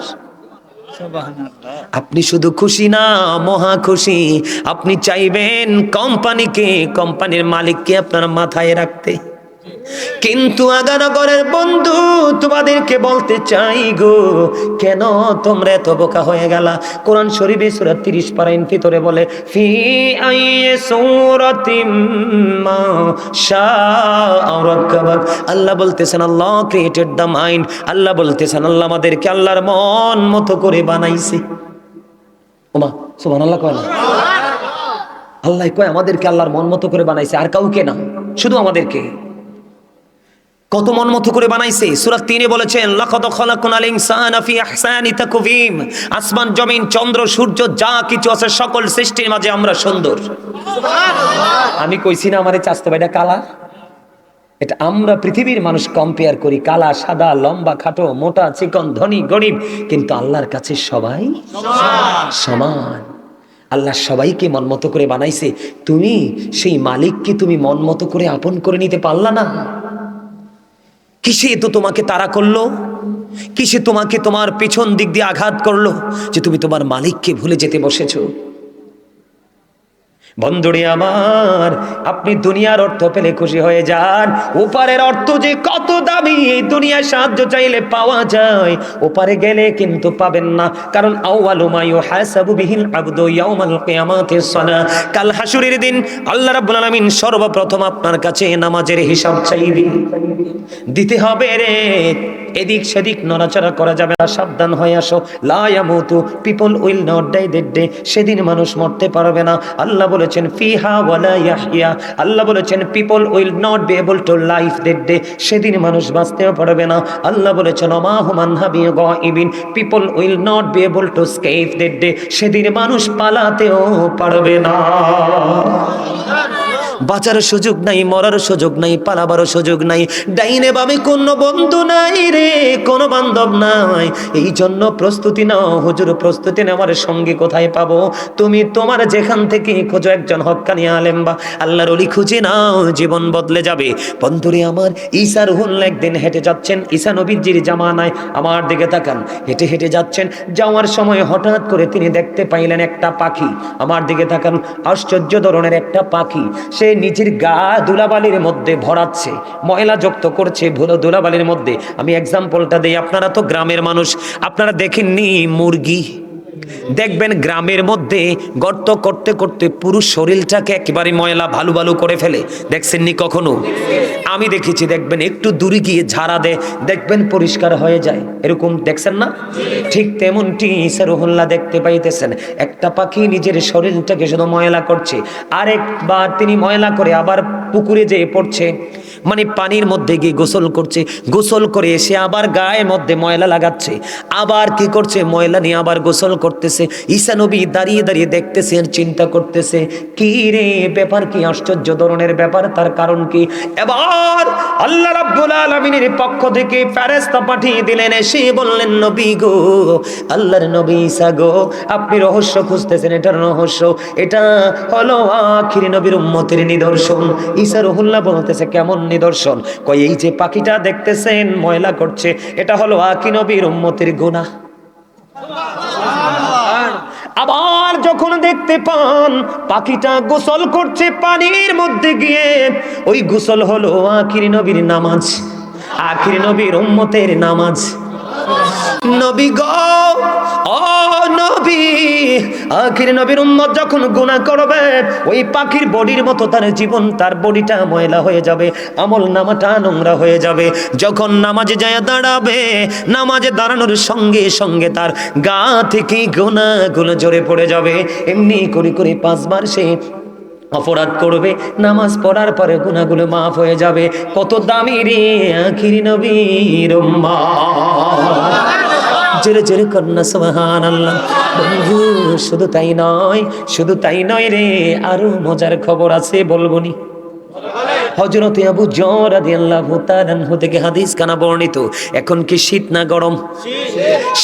আপনি শুধু খুশি না, মহা খুশি। আপনি চাইবেন কোম্পানিকে, কোম্পানির মালিককে আপনার মাথায় রাখতে। কিন্তু আগানগরের বন্ধু, তোমাদেরকে বলতে চাই গো, কেন তোমরা এত বোকা হয়ে গেলা? কোরআন শরীফে সূরা 30 পারার ভিতরে বলে, ফি আইয়ি সূরাতিম মা শাআ রাক্কাবাক। আল্লাহ বলতেছেন আল্লাহ ক্রিয়েটেড দ্য মাইন্ড। আল্লাহ বলতেছেন আল্লাহ আমাদেরকে আল্লাহর মন মতো করে বানাইছে। ওমা সুবহানাল্লাহ কয় না? আল্লাহ কয় আমাদেরকে আল্লাহর মন মতো করে বানাইছে, আর কাউকে না, শুধু আমাদেরকে। কত মন মতো করে বানাইছে? সূরা 3 বলেছেন লাকাদ খালাকনাল ইনসানা ফি আহসানি তাকওয়িম। আসমান জমিন চন্দ্র সূর্য যা কিছু আছে সকল সৃষ্টির মাঝে আমরা সুন্দর। সুবহানাল্লাহ। আমি কইছি না আমারে চাচতো ভাইটা কালা? এটা আমরা পৃথিবীর মানুষ কম্পেয়ার করি, কালা সাদা লম্বা খাটো মোটা চিকন ধনী গরিব, কিন্তু আল্লাহর কাছে সবাই সমান। আল্লাহ সবাইকে মন মতো করে বানাইছে। তুমি সেই মালিককে তুমি মন মতো করে আপন করে নিতে পারলা না। কিসে তো তোমাকে তাড়া করলো? কিসে তোমাকে তোমার পিছন দিক দিয়ে আঘাত করলো যে তুমি তোমার মালিককে ভুলে যেতে বসেছো? বন্ধুরে আমার, আপনি দুনিয়ার অর্থ পেলে খুশি হয়ে যান, ওপারের অর্থ যে কত দামি, এই দুনিয়ায় সাহায্য চাইলে পাওয়া যায়, ওপারে গেলে কিন্তু পাবেন না। কারণ আউয়ালু মা ইউহাসাবু বিহিল আবদু ইয়াউমাল কিয়ামাতিস সালাহ। কাল হাসুরের দিন আল্লাহ রাব্বুল আলামিন সর্বপ্রথম আপনার কাছে নামাজের হিসাব চাইবে। দিতে হবে রে, এদিক সেদিক নড়াচড়া করা যাবে না, সাবধান হয়ে আসো। লা ইয়ামুতু, people will not die that day. সেদিন মানুষ মরতে পারবে না। আল্লাহ বলেছেন ফিহা ওয়ালা ইয়াহইয়া। আল্লাহ বলেছেন people will not be able to life that day. সেদিন মানুষ বাঁচতেও পারবে না। আল্লাহ বলেছেন ওমা হুম আনহা বিগাইবিন। People will not be able to escape that day. সেদিন মানুষ পালাতেও পারবে না। বাঁচার সুযোগ নাই, মরার সুযোগ নাই, পালাবার সুযোগ নাই। ডাইনে বামে কোনো বন্ধু নাই রে, কোনো বান্ধব নাই। এই জন্য প্রস্তুতি নাও হুজুর, প্রস্তুতি নেওয়ার সঙ্গে কোথায় পাবো? তুমি তোমার যেখান থেকে খোঁজো একজন হক্কানি আলেম বা আল্লাহর ওলি খুঁজে নাও, জীবন বদলে যাবে। বন্ধুরে আমার, ঈসা রুহুল্লাহ একদিন হেঁটে যাচ্ছেন, ঈসা নবীজির জামানায়, আমার দিকে তাকান, হেঁটে হেঁটে যাচ্ছেন, যাওয়ার সময় হঠাৎ করে তিনি দেখতে পাইলেন একটা পাখি। আমার দিকে তাকান, আশ্চর্য ধরনের একটা পাখি। সে নিজের গা ধুলাবালির মধ্যে ভরাচ্ছে, ময়লা যুক্ত করছে ধুলাবালির মধ্যে। আমি এক্সাম্পলটা দেই, আপনারা তো গ্রামের মানুষ, আপনারা দেখেননি মুরগি? দেখবেন গ্রামের মধ্যে গর্ত করতে করতে পুরো শরীরটাকে একেবারে ময়লা ভালু ভালু করে ফেলে, দেখছেননি কখনো? আমি দেখেছি। দেখবেন একটু দূরে গিয়ে ঝাড়া দেয়, দেখবেন পরিষ্কার হয়ে যায়, এরকম দেখছেন না? ঠিক তেমনটি ঈসা রুহুল্লাহ দেখতে পাইতেছেন, একটা পাখি নিজের শরীরটাকে শুধু ময়লা করছে, আরেকবার তিনি ময়লা করে আবার পুকুরে যেয়ে পড়ছে, মানে পানির মধ্যে গিয়ে গোসল করছে, গোসল করে এসে আবার গায়ের মধ্যে ময়লা লাগাচ্ছে, আবার কি করছে, ময়লা নিয়ে আবার গোসল করতেছে। ঈসা নবী দাঁড়িয়ে দাঁড়িয়ে দেখতেছে আর চিন্তা করতেছে, কি রে ব্যাপার, কি আশ্চর্য ধরনের ব্যাপার, তার কারণ কি? এবার আল্লাহ রাব্বুল আলামিনের পক্ষ থেকে ফেরেশতা পাঠিয়ে দিলেন, এসে বললেন, নবী গো, আল্লাহর নবী ঈসা গো, আপনি রহস্য খুঁজতেছেন, এটার রহস্য, এটা হলো আখির নবীর উম্মতের নিদর্শন। ঈসা রুহুল্লাহ বলতেছে, কেমন নিদর্শন? কই এই যে পাখিটা দেখতেছেন ময়লা করছে, এটা হলো আখির নবীর উম্মতের গুনাহ। আবার যখন দেখতে পান পাখিটা গোসল করছে পানির মধ্যে গিয়ে, ওই গোসল হলো আখির নবীর নামাজ, আখির নবীর উম্মতের নামাজ। নবী গো, ও নবী, আখির নবীর উম্মত যখন গুনাহ করবে, ওই পাখির বডির মতো তার জীবন, তার বডিটা ময়লা হয়ে যাবে, আমল নামাটা নোংরা হয়ে যাবে। যখন নামাজে যায় দাঁড়াবে, নামাজে দাঁড়ানোর সঙ্গে সঙ্গে তার গা থেকে গুনাহগুলো ঝরে পড়ে যাবে। এমনি করে করে 5 বার সে অপরাধ করবে, নামাজ পড়ার পরে গুনাহগুলো মাফ হয়ে যাবে। কত দামি রে আখির নবীর উম্মত। জোরে জোরে কন্যা সুবহানাল্লাহ। বন্ধু শুধু তাই নয় রে, আরো মজার খবর আছে, বলবনি। হযরত আবু যর রাদিয়াল্লাহু তাআলা আনহু থেকে হাদিস কানা বর্ণিত। এখন কি শীত না গরম?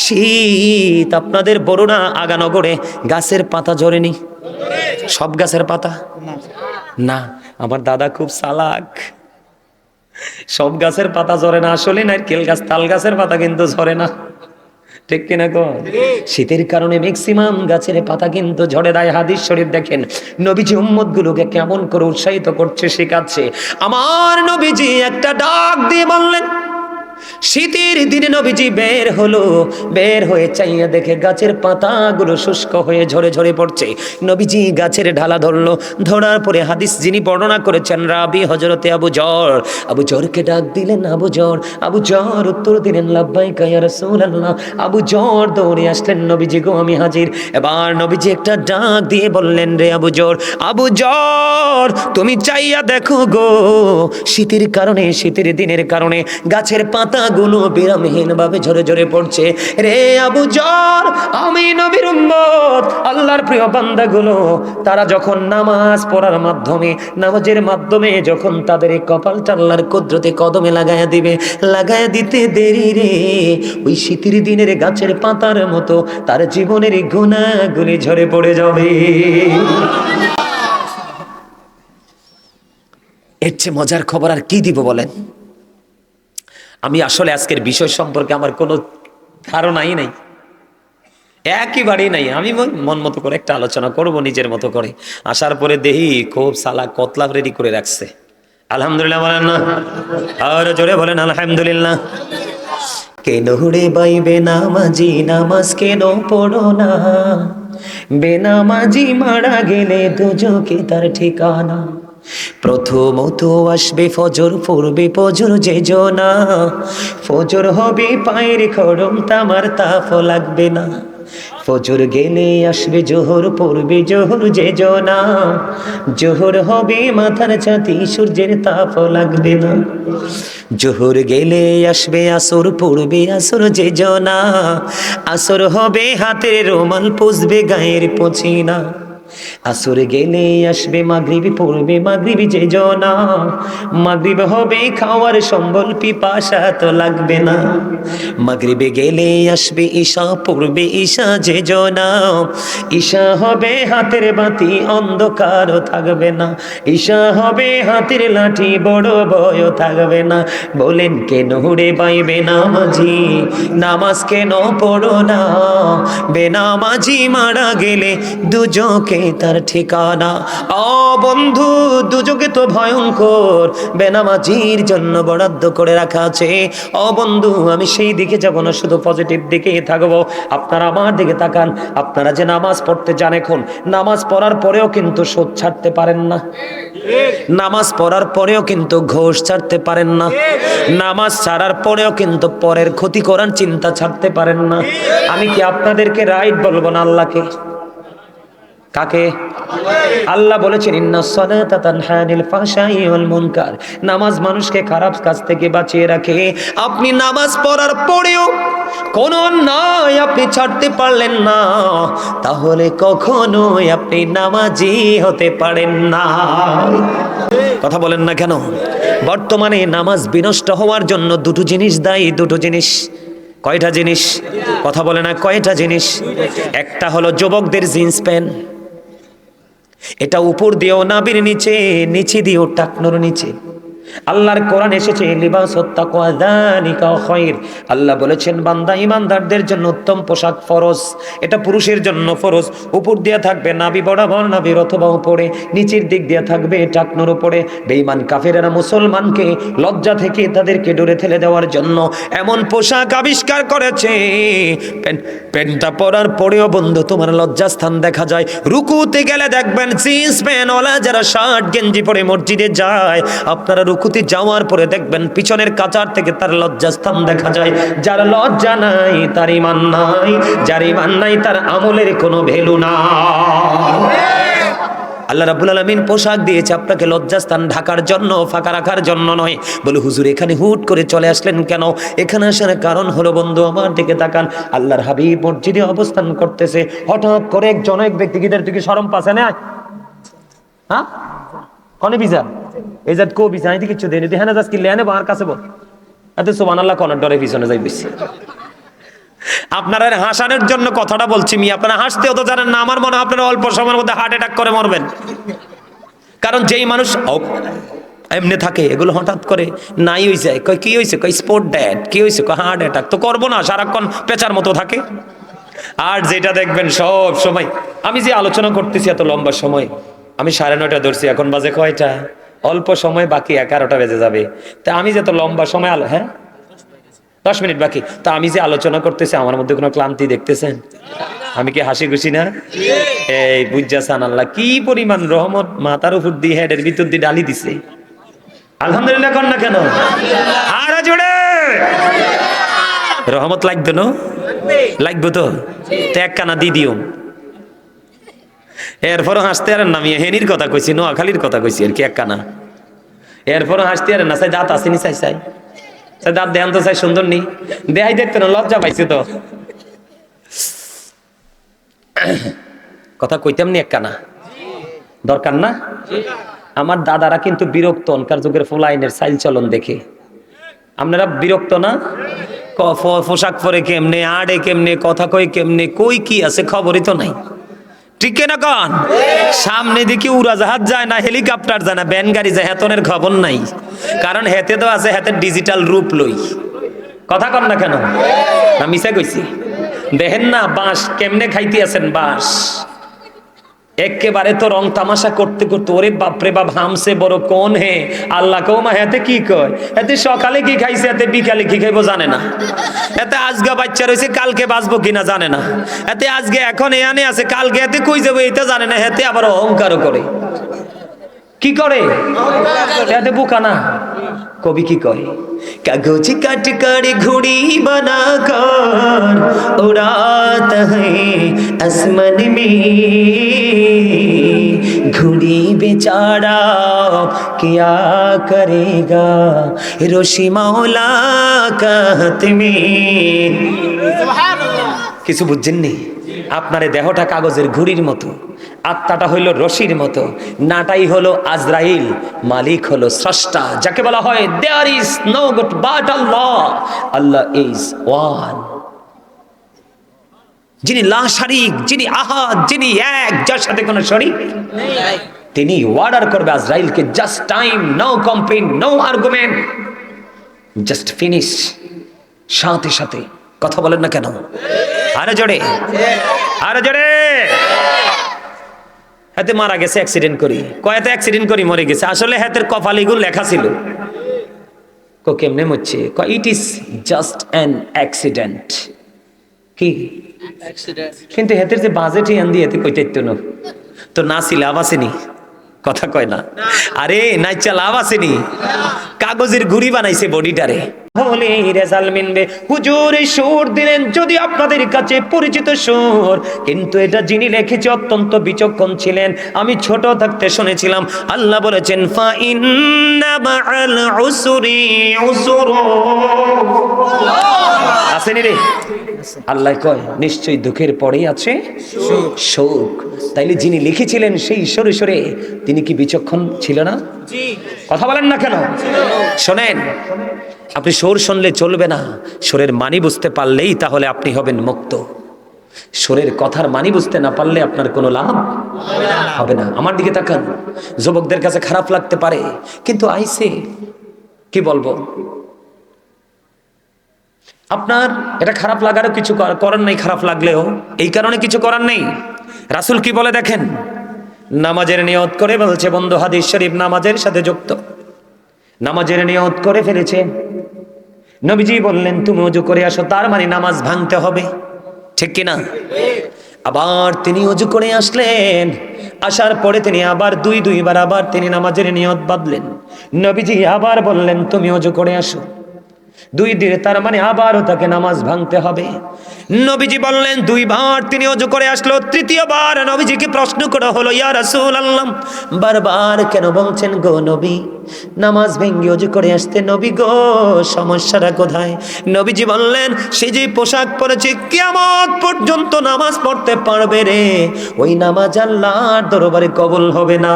শীত। আপনাদের বড়রা আগানগরে গাছের পাতা ঝরেনি? সব গাছের পাতা না। আমার দাদা খুব চালাক, সব গাছের পাতা ঝরে না। আসলে নারকেল গাছ, তাল গাছের পাতা কিন্তু ঝরে না, ঠিক কিনা কো? শীতের কারণে ম্যাক্সিমাম গাছের পাতা কিন্তু ঝরে দেয়। হাদিস শরীফ দেখেন, নবীজি উম্মত গুলোকে কেমন করে উৎসাহিত করছে, শেখাচ্ছে। আমার নবীজি একটা ডাক দিয়ে বললেন, শীতের দিনে নবীজি বের হয়ে চাইয়া দেখে গাছের পাতাগুলো শুষ্ক হয়ে ঝরে ঝরে পড়ছে। নবীজি গাছের ঢালা ধরলো, ধরার পরে হাদিস যিনি বর্ণনা করেছেন রাবি হযরতে আবু জরকে ডাক দিলেন। আবু জর উত্তর দিলেন, লাব্বাইকা ইয়া রাসূলুল্লাহ। আবু জর দৌড়ে আসলেন, নবীজি গো আমি হাজির। এবার নবীজি একটা ডাক দিয়ে বললেন, রে আবু জর তুমি চাইয়া দেখো গো, শীতের দিনের কারণে গাছের পাতাগুলো বিরামহীন ভাবে ঝরে ঝরে পড়ছে। রে আবু জর, আমি নবীর উম্মত, আল্লাহর প্রিয় বান্দাগুলো, তারা যখন নামাজের মাধ্যমে যখন তাদের এই কপালটা আল্লাহর কুদরতে কদমে লাগায়া দিতে দেরি রে, ওই শীতের দিনের গাছের পাতার মতো তার জীবনের গুনাহগুলি ঝরে পড়ে যাবে। এর চেয়ে মজার খবর আর কি দিব বলেন? আমি আসলে আজকের বিষয় সম্পর্কে আমার কোনো ধারণাই নাই, একেবারেই নাই। আমি মন মতো করে একটা আলোচনা করব, নিজের মতো করে। আসার পরে দেখি খুব সালা কতলা রেডি করে রাখছে। আলহামদুলিল্লাহ বলেন না? আর জোরে বলেন আলহামদুলিল্লাহ। কেন রে ভাই বেনামাজি নামাজ কেন পড়ো না? বেনামাজি মারা গেলে দুজকে তার ঠিকানা। প্রথমত আসবে ফজর, পড়বে ফজর যে জনা, ফজর হবে পায়ের খড়ম, তামার তাপ লাগবে না। ফজর গেলে আসবে জোহর, পড়বে জোহর যে জনা, জোহর হবে মাথার ছাতি, সূর্যের তাপ লাগবে না। জোহর গেলে আসবে আসর, পড়বে আসর যে জনা, আসর হবে হাতের রুমাল, পুষবে গায়ের পছিনা। আসর গেলে আসবে মাগরিব, পড়বে মাগরিব যে জনা, মাগরিব হবে খাওয়ার সম্বল, পিপাসা তো লাগবে না। মাগরিবে গেলে আসবে ঈশা, পড়বে ঈশা যে জনা, ঈশা হবে হাতের বাতি, অন্ধকার থাকবে না। ঈশা হবে হাতের লাঠি, বড় ভয় থাকবে না। বলেন কেন রে ভাই বেনামাজি নামাজ কেন পড়ো না? বেনামাজি মারা গেলে দুজকে তার ঠিকানা। ও বন্ধু, দুজকে তো ভয়ঙ্কর, বেনামাজির জন্য বরাদ্দ করে রাখা আছে। ও বন্ধু, আমি সেই দিকে যাব না, শুধু পজিটিভ দিকে থাকবো। আপনারা আমার দিকে তাকান। আপনারা যে নামাজ পড়তে যান, এখন নামাজ পড়ার পরেও কিন্তু সুদ ছাড়তে পারেন না, নামাজ পড়ার পরেও কিন্তু ঘোষ ছাড়তে পারেন না, নামাজ ছাড়ার পরেও কিন্তু পরের ক্ষতি করার চিন্তা ছাড়তে পারেন না। আমি কি আপনাদেরকে রাইট বলবো না আল্লাহকে? কাকে? আল্লাহ বলেছেন, ইন্নাস সালাতা তানহা আনিল ফাহশাই ওয়াল মুনকার, নামাজ মানুষকে খারাপ কাজ থেকে বাঁচিয়ে রাখে। আপনি নামাজ পড়ার পরেও কোন অন্যায় আপনি ছাড়তে পারলেন না, তাহলে কখনোই আপনি নামাজি হতে পারেন না। কথা বলেন না কেন? বর্তমানে নামাজ বিনষ্ট হওয়ার জন্য দুটো জিনিস দায়ী, দুটো জিনিস। কয়টা জিনিস? কথা বলে না, কয়টা জিনিস? একটা হলো যুবকদের জিন্স প্যান্ট, এটা উপর দিয়েও নাভির নিচে, নিচে দিয়েও টাকনোর নিচে। আল্লাহর কোরআন এসেছে লিবাসুত তাকওয়া যালিকা খায়র। আল্লাহ বলেছেন বান্দা ইমানদারদের জন্য উত্তম পোশাক ফরজ, এটা পুরুষের জন্য ফরজ। উপর দিয়ে থাকবে নাভি বরাবর, নাভির অথবা উপরে, নিচের দিক দিয়ে থাকবে টাকনোর উপরে। বেঈমান কাফেরেরা মুসলমানকে লজ্জা থেকে তাদেরকে দূরে ঠেলে দেওয়ার জন্য এমন পোশাক আবিষ্কার করেছে, প্যান্টটা পরার পরেও বন্ধু তোমার লজ্জাস্থান দেখা যায়। রুকুতে গেলে দেখবেন জিন্স প্যান্টওয়ালা যারা শার্ট গেঞ্জি পরে মসজিদে যায়, আপনারা রুকুতে যাওয়ার পরে দেখবেন পিছনের কাচার থেকে তার লজ্জাস্থান দেখা যায়। যার লজ্জা নাই তার ঈমান নাই, যার ঈমান নাই তার আমলের কোনো ভ্যালু নাই। আল্লাহ রাব্বুল আলামিন পোশাক দিয়েছে আপনাকে লজ্জাস্থান ঢাকার জন্য, ফাঁকা রাখার জন্য নয়। বলে হুজুর এখানে হুট করে চলে আসলেন কেন? এখানে আসার কারণ হলো, বন্ধু আমার দিকে তাকান, আল্লাহর হাবিব মসজিদে অবস্থান করতেছে, হঠাৎ করে একজন এক ব্যক্তি গিদের থেকে শরম পাছে না, হ্যাঁ কনে বিজা এই জাত কো বিজা আইতে কিছু দেনি দেখানা যাস কি লেনে বার কাছে বল এত সুবহানাল্লাহ কোন ডরে পিছনে যাই বেশি। আপনারা হাসানোর জন্য কথাটা বলছি, আপনারা হাসতেও তো জানেন না, আমার মনে হয় আপনারা অল্প সময়ের মধ্যে হার্ট অ্যাটাক করে মরবেন। কারণ যেই মানুষ এমনি থাকে, এগুলো হঠাৎ করে নাই হয়ে যায়, কয় কি হয়েছে, কয় স্পোর্ট ড্যাড, কি হয়েছে, কয় হার্ট অ্যাটাক, তো করবো না, সারাক্ষণ পেঁচার মতো থাকে। আর যেটা দেখবেন সব সময়, আমি যে আলোচনা করতেছি এত লম্বা সময়, আমি 9:30 ধরছি, এখন বাজে কয়টা, অল্প সময় বাকি, 11টা বেজে যাবে। তা আমি যে এত লম্বা সময় হ্যাঁ 10 মিনিট বাকি, তা আমি যে আলোচনা করতেছি আমার মধ্যে কোনো ক্লান্তি দেখতেছেন? আমি কি হাসি খুশি না? এই বুঝাসান আল্লাহ কি পরিমাণ রহমত মাথার উপর দিয়ে হেডের ভিতর দিয়ে ডালি দিছে। আলহামদুলিল্লাহ কর না কেন? আর জোরে রহমত লাগবে না? লাগবে তো এক কানা দি দিও। এরপরও হাসতে আর নামিয়ে হেনির কথা কইছি, নোয়াখালীর কথা কইছি আর কি, এক কানা। এরপরও হাসতে আর না, চাই দাঁত আসেনি, চাই চাই দাঁত দেখান তো, চাই সুন্দর নেই, দেখাই দেখতে না, লজ্জা পাইছে তো। কথা কইতাম নি, এক কানা দরকার না? আমার দাদারা কিন্তু বিরক্ত অনকার যুগের ফোলাইনের সাইল চলন দেখে। আপনারা বিরক্ত না? পোশাক পরে কেমনে, আড়ে কেমনে, কথা কই কেমনে, কই কি আছে খবরই তো নাই, ঠিক না কন? সামনে দিকে উড়াজাহাজ যায় না, হেলিকপ্টার যায় না, ব্যান গাড়ি যায়, হেতনের খবর নাই। কারণ হেতে তো আছে, হেতে ডিজিটাল রূপ লই। কথা কন না কেন? না মিশা কইছি? দেখেন না বাঁশ কেমনে খাইতে আছেন, বাঁশ একেবারে তো রং তামাশা করতে করতে, ওরে বাপরে বাপ, হামসে বড় কোন হে আল্লাহ কৌমা, হেতে কি কয়, এতে সকালে কি খাইছে, এতে বিকালে কি খাইবো জানে না, এতে আজকে বাচ্চা রয়েছে কালকে বাঁচবো কিনা জানে না, এতে আজকে এখন এখানে আছে কালকে এতে কই যাবো এটা জানে না, হেতে আবার অহংকারও করে। কি করে? এতে বোকা না? কবি কি কয়, কাগজ কাট कर घुड़ी बना कर उड़ाता है आसमान में, घुड़ी बेचारा क्या करेगा रोशी मौला का हाथ में। কিছু বুঝছেননি? আপনার দেহটা কাগজের ঘুড়ির মতো, আত্মাটা হইল রশির মতো, নাটাই হলো আজরাইল, মালিক হলো স্রষ্টা, যাকে বলা হয় there is no God but Allah, Allah is one, যিনি লা শারিক, যিনি আহাদ, যিনি এক, যার সাথে কোনো শরীক নেই। তিনি অর্ডার করবে আজরাইলকে, just time, no complain, no argument, just finish, সাথে সাথে। কথা বলেন না কেন? আরে জোরে, আরে জোরে। হাতে মারা গেছে অ্যাক্সিডেন্ট করি, কয়তে অ্যাক্সিডেন্ট করি মরে গেছে, আসলে হাতের কপালে এগুলো লেখা ছিল। কো কেমনে মরছে? কয় it is just an accident. কি অ্যাক্সিডেন্ট? কিন্তু হাতের যে বাজেট এন দিয়ে এতে কইতে না তো, না ছিল লাভ আসেনি, কথা কয় না। আরে নাইচা লাভ আসেনি, কাগজের ঘুড়ি বানাইছে বডিটারে। হলে রেজাল্ট মিলবে। হুজুর এই সুর দিলেন যদি আপনাদের কাছে পরিচিত সুর, কিন্তু এটা যিনি লিখেছে অত্যন্ত বিচক্ষণ ছিলেন। আমি ছোট থাকতে শুনেছিলাম আল্লাহ বলেছেন ফা ইন্না মাআল উসরি উসরা। আসেনি রে? আল্লাহ কয় নিশ্চয়ই দুঃখের পরেই আছে সুখ। তাইলে যিনি লিখেছিলেন সেই সরে সরে তিনি কি বিচক্ষণ ছিল না? কথা বলেন না কেন? শোনেন, আপনি সুর শুনলে চলবে না, সুরের মানি বুঝতে পারলেই তাহলে আপনি হবেন মুক্ত। সুরের কথার মানি বুঝতে না পারলে আপনার কোনো লাভ হবে না। আমার দিকে তাকান, যুবকদের কাছে খারাপ লাগতে পারে, কিন্তু আইসে কি বলবো, আপনার এটা খারাপ লাগারও কিছু করার নেই, খারাপ লাগলেও এই কারণে কিছু করার নেই। রাসূল কি বলে দেখেন, নামাজের নিয়ত করে বলছে, বন্ধু হাদিস শরীফ নামাজের সাথে যুক্ত, নামাজের নিয়ত করে ফেলেছে, নবীজি বললেন তুমি ওযু করে আসো, তার মানে নামাজ ভাঙতে হবে, ঠিক কিনা? আবার তিনি ওযু করে আসলেন, আসার পরে তিনি আবার দুইবার আবার তিনি নামাজের নিয়ত বাঁধলেন, নবীজি আবার বললেন তুমি ওযু করে আসো। 2 দিনে, তার মানে আবারও তাকে নামাজ ভাঙতে হবে। নবীজি বললেন 2 বার তিনি ওযু করে আসলো। তৃতীয়বার নবীজিকে প্রশ্ন করা হলো, ইয়া রাসূলুল্লাহ, বারবার কেন বলছেন গো নবী নামাজ ভেঙে ওযু করে আসতে? নবী গো, সমস্যাটা কোথায়? নবীজি বললেন, সে যে পোশাক পরেছে কিয়ামত পর্যন্ত নামাজ পড়তে পারবে রে, ওই নামাজ আল্লাহর দরবারে কবুল হবে না।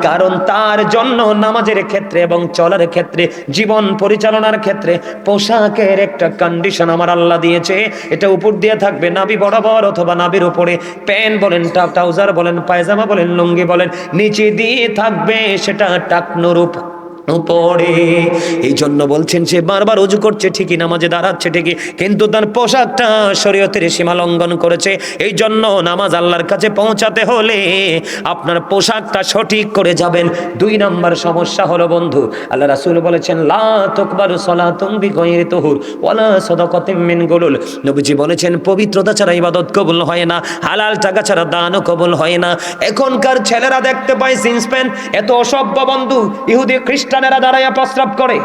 কারণ তার জন্য নামাজের ক্ষেত্রে এবং চলার ক্ষেত্রে, জীবন পরিচালনার ক্ষেত্রে পোশাকের একটা কন্ডিশন আমার আল্লাহ দিয়েছে। এটা উপর দিয়ে থাকবে নাভি বরাবর, অথবা নাভির উপরে প্যান্ট বলেন, ট্রাউজার বলেন, পায়জামা বলেন, লুঙ্গি বলেন, নিচে দিয়ে থাকবে সেটা টাকনুর উপরে। এই জন্য বলছেন সে বারবার ওযু করছে ঠিকই, নামাজে দাঁড়াচ্ছে ঠিকই, কিন্তু তার পোশাকটা শরীয়তের সীমা লঙ্ঘন করেছে। এই জন্য নামাজ আল্লাহর কাছে পৌঁছাতে হলে আপনার পোশাকটা সঠিক করে যাবেন। 2 নাম্বার সমস্যা হলো বন্ধু, আল্লাহ রাসূল বলেছেন লা তুকবালু সালাতুন বিগাইরি তুহুর ওয়ালা সাদাকাতিন মিন গুলুল। নবীজি বলেছেন পবিত্রতা ছাড়া ইবাদত কবুল হয় না, হালাল টাকা ছাড়া দানও কবুল হয় না। এখনকার ছেলেরা দেখতে পায় জিন্স প্যান্ট, এত অসভ্য বন্ধু, ইহুদি খ্রিস্টানেরা দাঁড়াইয়া প্রস্রাব করে।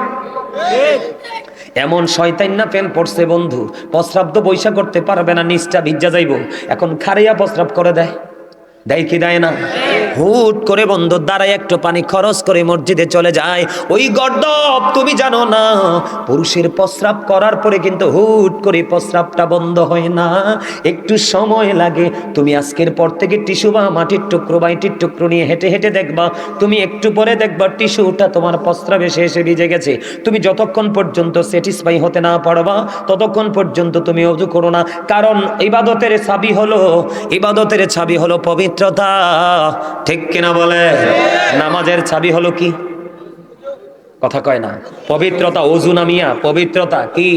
এমন শয়তান না প্যান্ট পড়ছে বন্ধু, প্রস্রাব তো বৈশা করতে পারবে না, নিচটা ভিজা যাইব, এখন খাড়িয়া প্রস্রাব করে দেয়। দেয় কি দেয় না? হুট করে বন্ধ দাঁড়ায় একটু পানি খরচ করে মসজিদে চলে যায়। ওই গর্দব তুমি জানো না, পুরুষের প্রস্রাব করার পরে কিন্তু হুট করে প্রস্রাবটা বন্ধ হয় না, একটু সময় লাগে। তুমি আজকের পর থেকে টিস্যু বা মাটির টুকরো বা ইটের টুকরো নিয়ে হেঁটে হেঁটে দেখবা, তুমি একটু পরে দেখবা টিস্যুটা তোমার প্রস্রাবে এসে ভিজে গেছে। তুমি যতক্ষণ পর্যন্ত স্যাটিসফাই হতে না পারবা ততক্ষণ পর্যন্ত তুমি ওযু করো না। কারণ ইবাদতের চাবি হলো পবিত্রতা, ঠিক কিনা বলে? নামাজের চাবি হলো কি? কথা কয় না। পবিত্রতা, ওযু নামিয়া পবিত্রতা কি?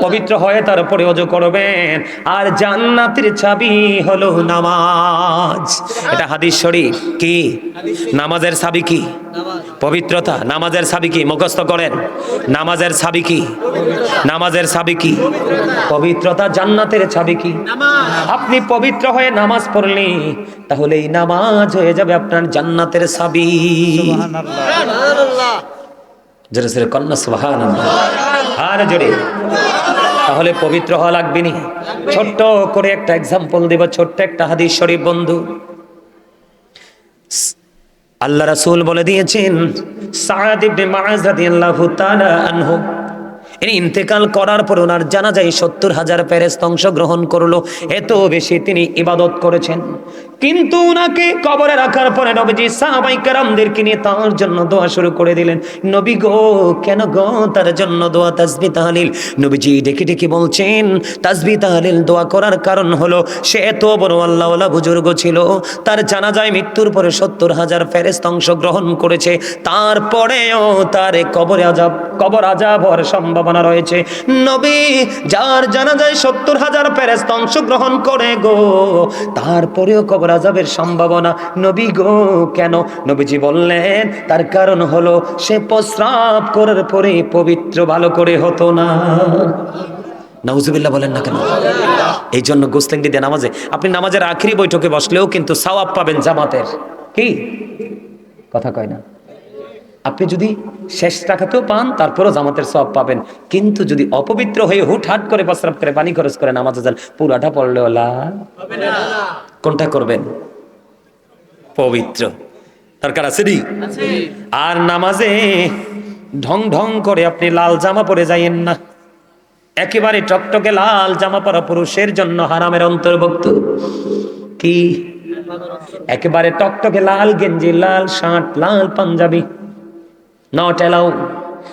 পবিত্র হয়ে তারপরে ওযু করবেন। আর জান্নাতের চাবি হলো নামাজ। এটা হাদিস শরীফ। কি? নামাজের চাবি কি? পবিত্রতা। নামাজের চাবি কি? মুখস্থ করেন। নামাজের চাবি কি? নামাজের চাবি কি? পবিত্রতা। জান্নাতের চাবি কি? আপনি পবিত্র হয়ে নামাজ পড়লে তাহলে এই নামাজ হয়ে যাবে আপনার জান্নাতের চাবি। সুবহানাল্লাহ। জোরে জোরে কন্যা সুবহানাল্লাহ। আর জোরে। তাহলে পবিত্র হওয়া লাগবে নি। ছোট্ট করে একটা এক্সাম্পল দেব, ছোট্ট একটা হাদিস শরীফ বন্ধু। আল্লাহ রাসূল বলে দিয়েছেন, সাদ ইবনে মুআয রাদিয়াল্লাহু তাআলা আনহু ইনি ইন্তেকাল করার পর ওনার জানাজায় 70,000 ফেরেশতা অংশগ্রহণ করলো। এত বেশি তিনি ইবাদত করেছেন। কিন্তু উনাকে কবরে রাখার পরে নবীজি সাহাবায়ে কেরামদেরকে নিয়ে তার জন্য দোয়া শুরু করে দিলেন। নবী গো, কেন গো তার জন্য দোয়া, তাসবিহ তাহলিল? নবীজি ডেকে ডেকে বলছেন তাসবিহ তাহলিল দোয়া করার কারণ হলো সে এত বড় আল্লাহওয়ালা বুজুর্গ ছিল, তার জানাজায় মৃত্যুর পরে 70,000 ফেরেশতা অংশগ্রহণ করেছে, তারপরেও তার কবর আযাব হওয়ার সম্ভাবনা রয়েছে। নবী যার জানাজায় 70,000 ফেরেশতা অংশগ্রহণ করে গো, তারপরেও কবর আযাবের সম্ভাবনা। নবী গো কেন? নবীজি বললেন তার কারণ হলো সে প্রস্রাব করার পরে পবিত্র ভালো করে হতো না। নাউজুবিল্লাহ বলেন না কেন? এই জন্য গোসলিং দিয়ে নামাজে, আপনি নামাজের আখেরি বৈঠকে বসলেও কিন্তু সওয়াব পাবেন জামাতের। কি কথা কয় না? আপনি যদি শেষ রাকাতেও পান তারপরও জামাতের সওয়াব পাবেন, কিন্তু যদি অপবিত্র হয়ে হুটহাট করে প্রস্রাব করে পানি খরচ করে নামাজে যান, পুরাটা পড়লেও লাভ হবে না। কোনটা করবেন? পবিত্র। দরকার আছে নি? আর নামাজে ঢং ঢং করে আপনি লাল জামা পরে যাইয়েন না। একেবারে টকটকে লাল জামা পরা পুরুষের জন্য হারামের অন্তর্ভুক্ত। কি? একেবারে টকটকে লাল গেঞ্জি, লাল শার্ট, লাল পাঞ্জাবি নট অ্যালাউ।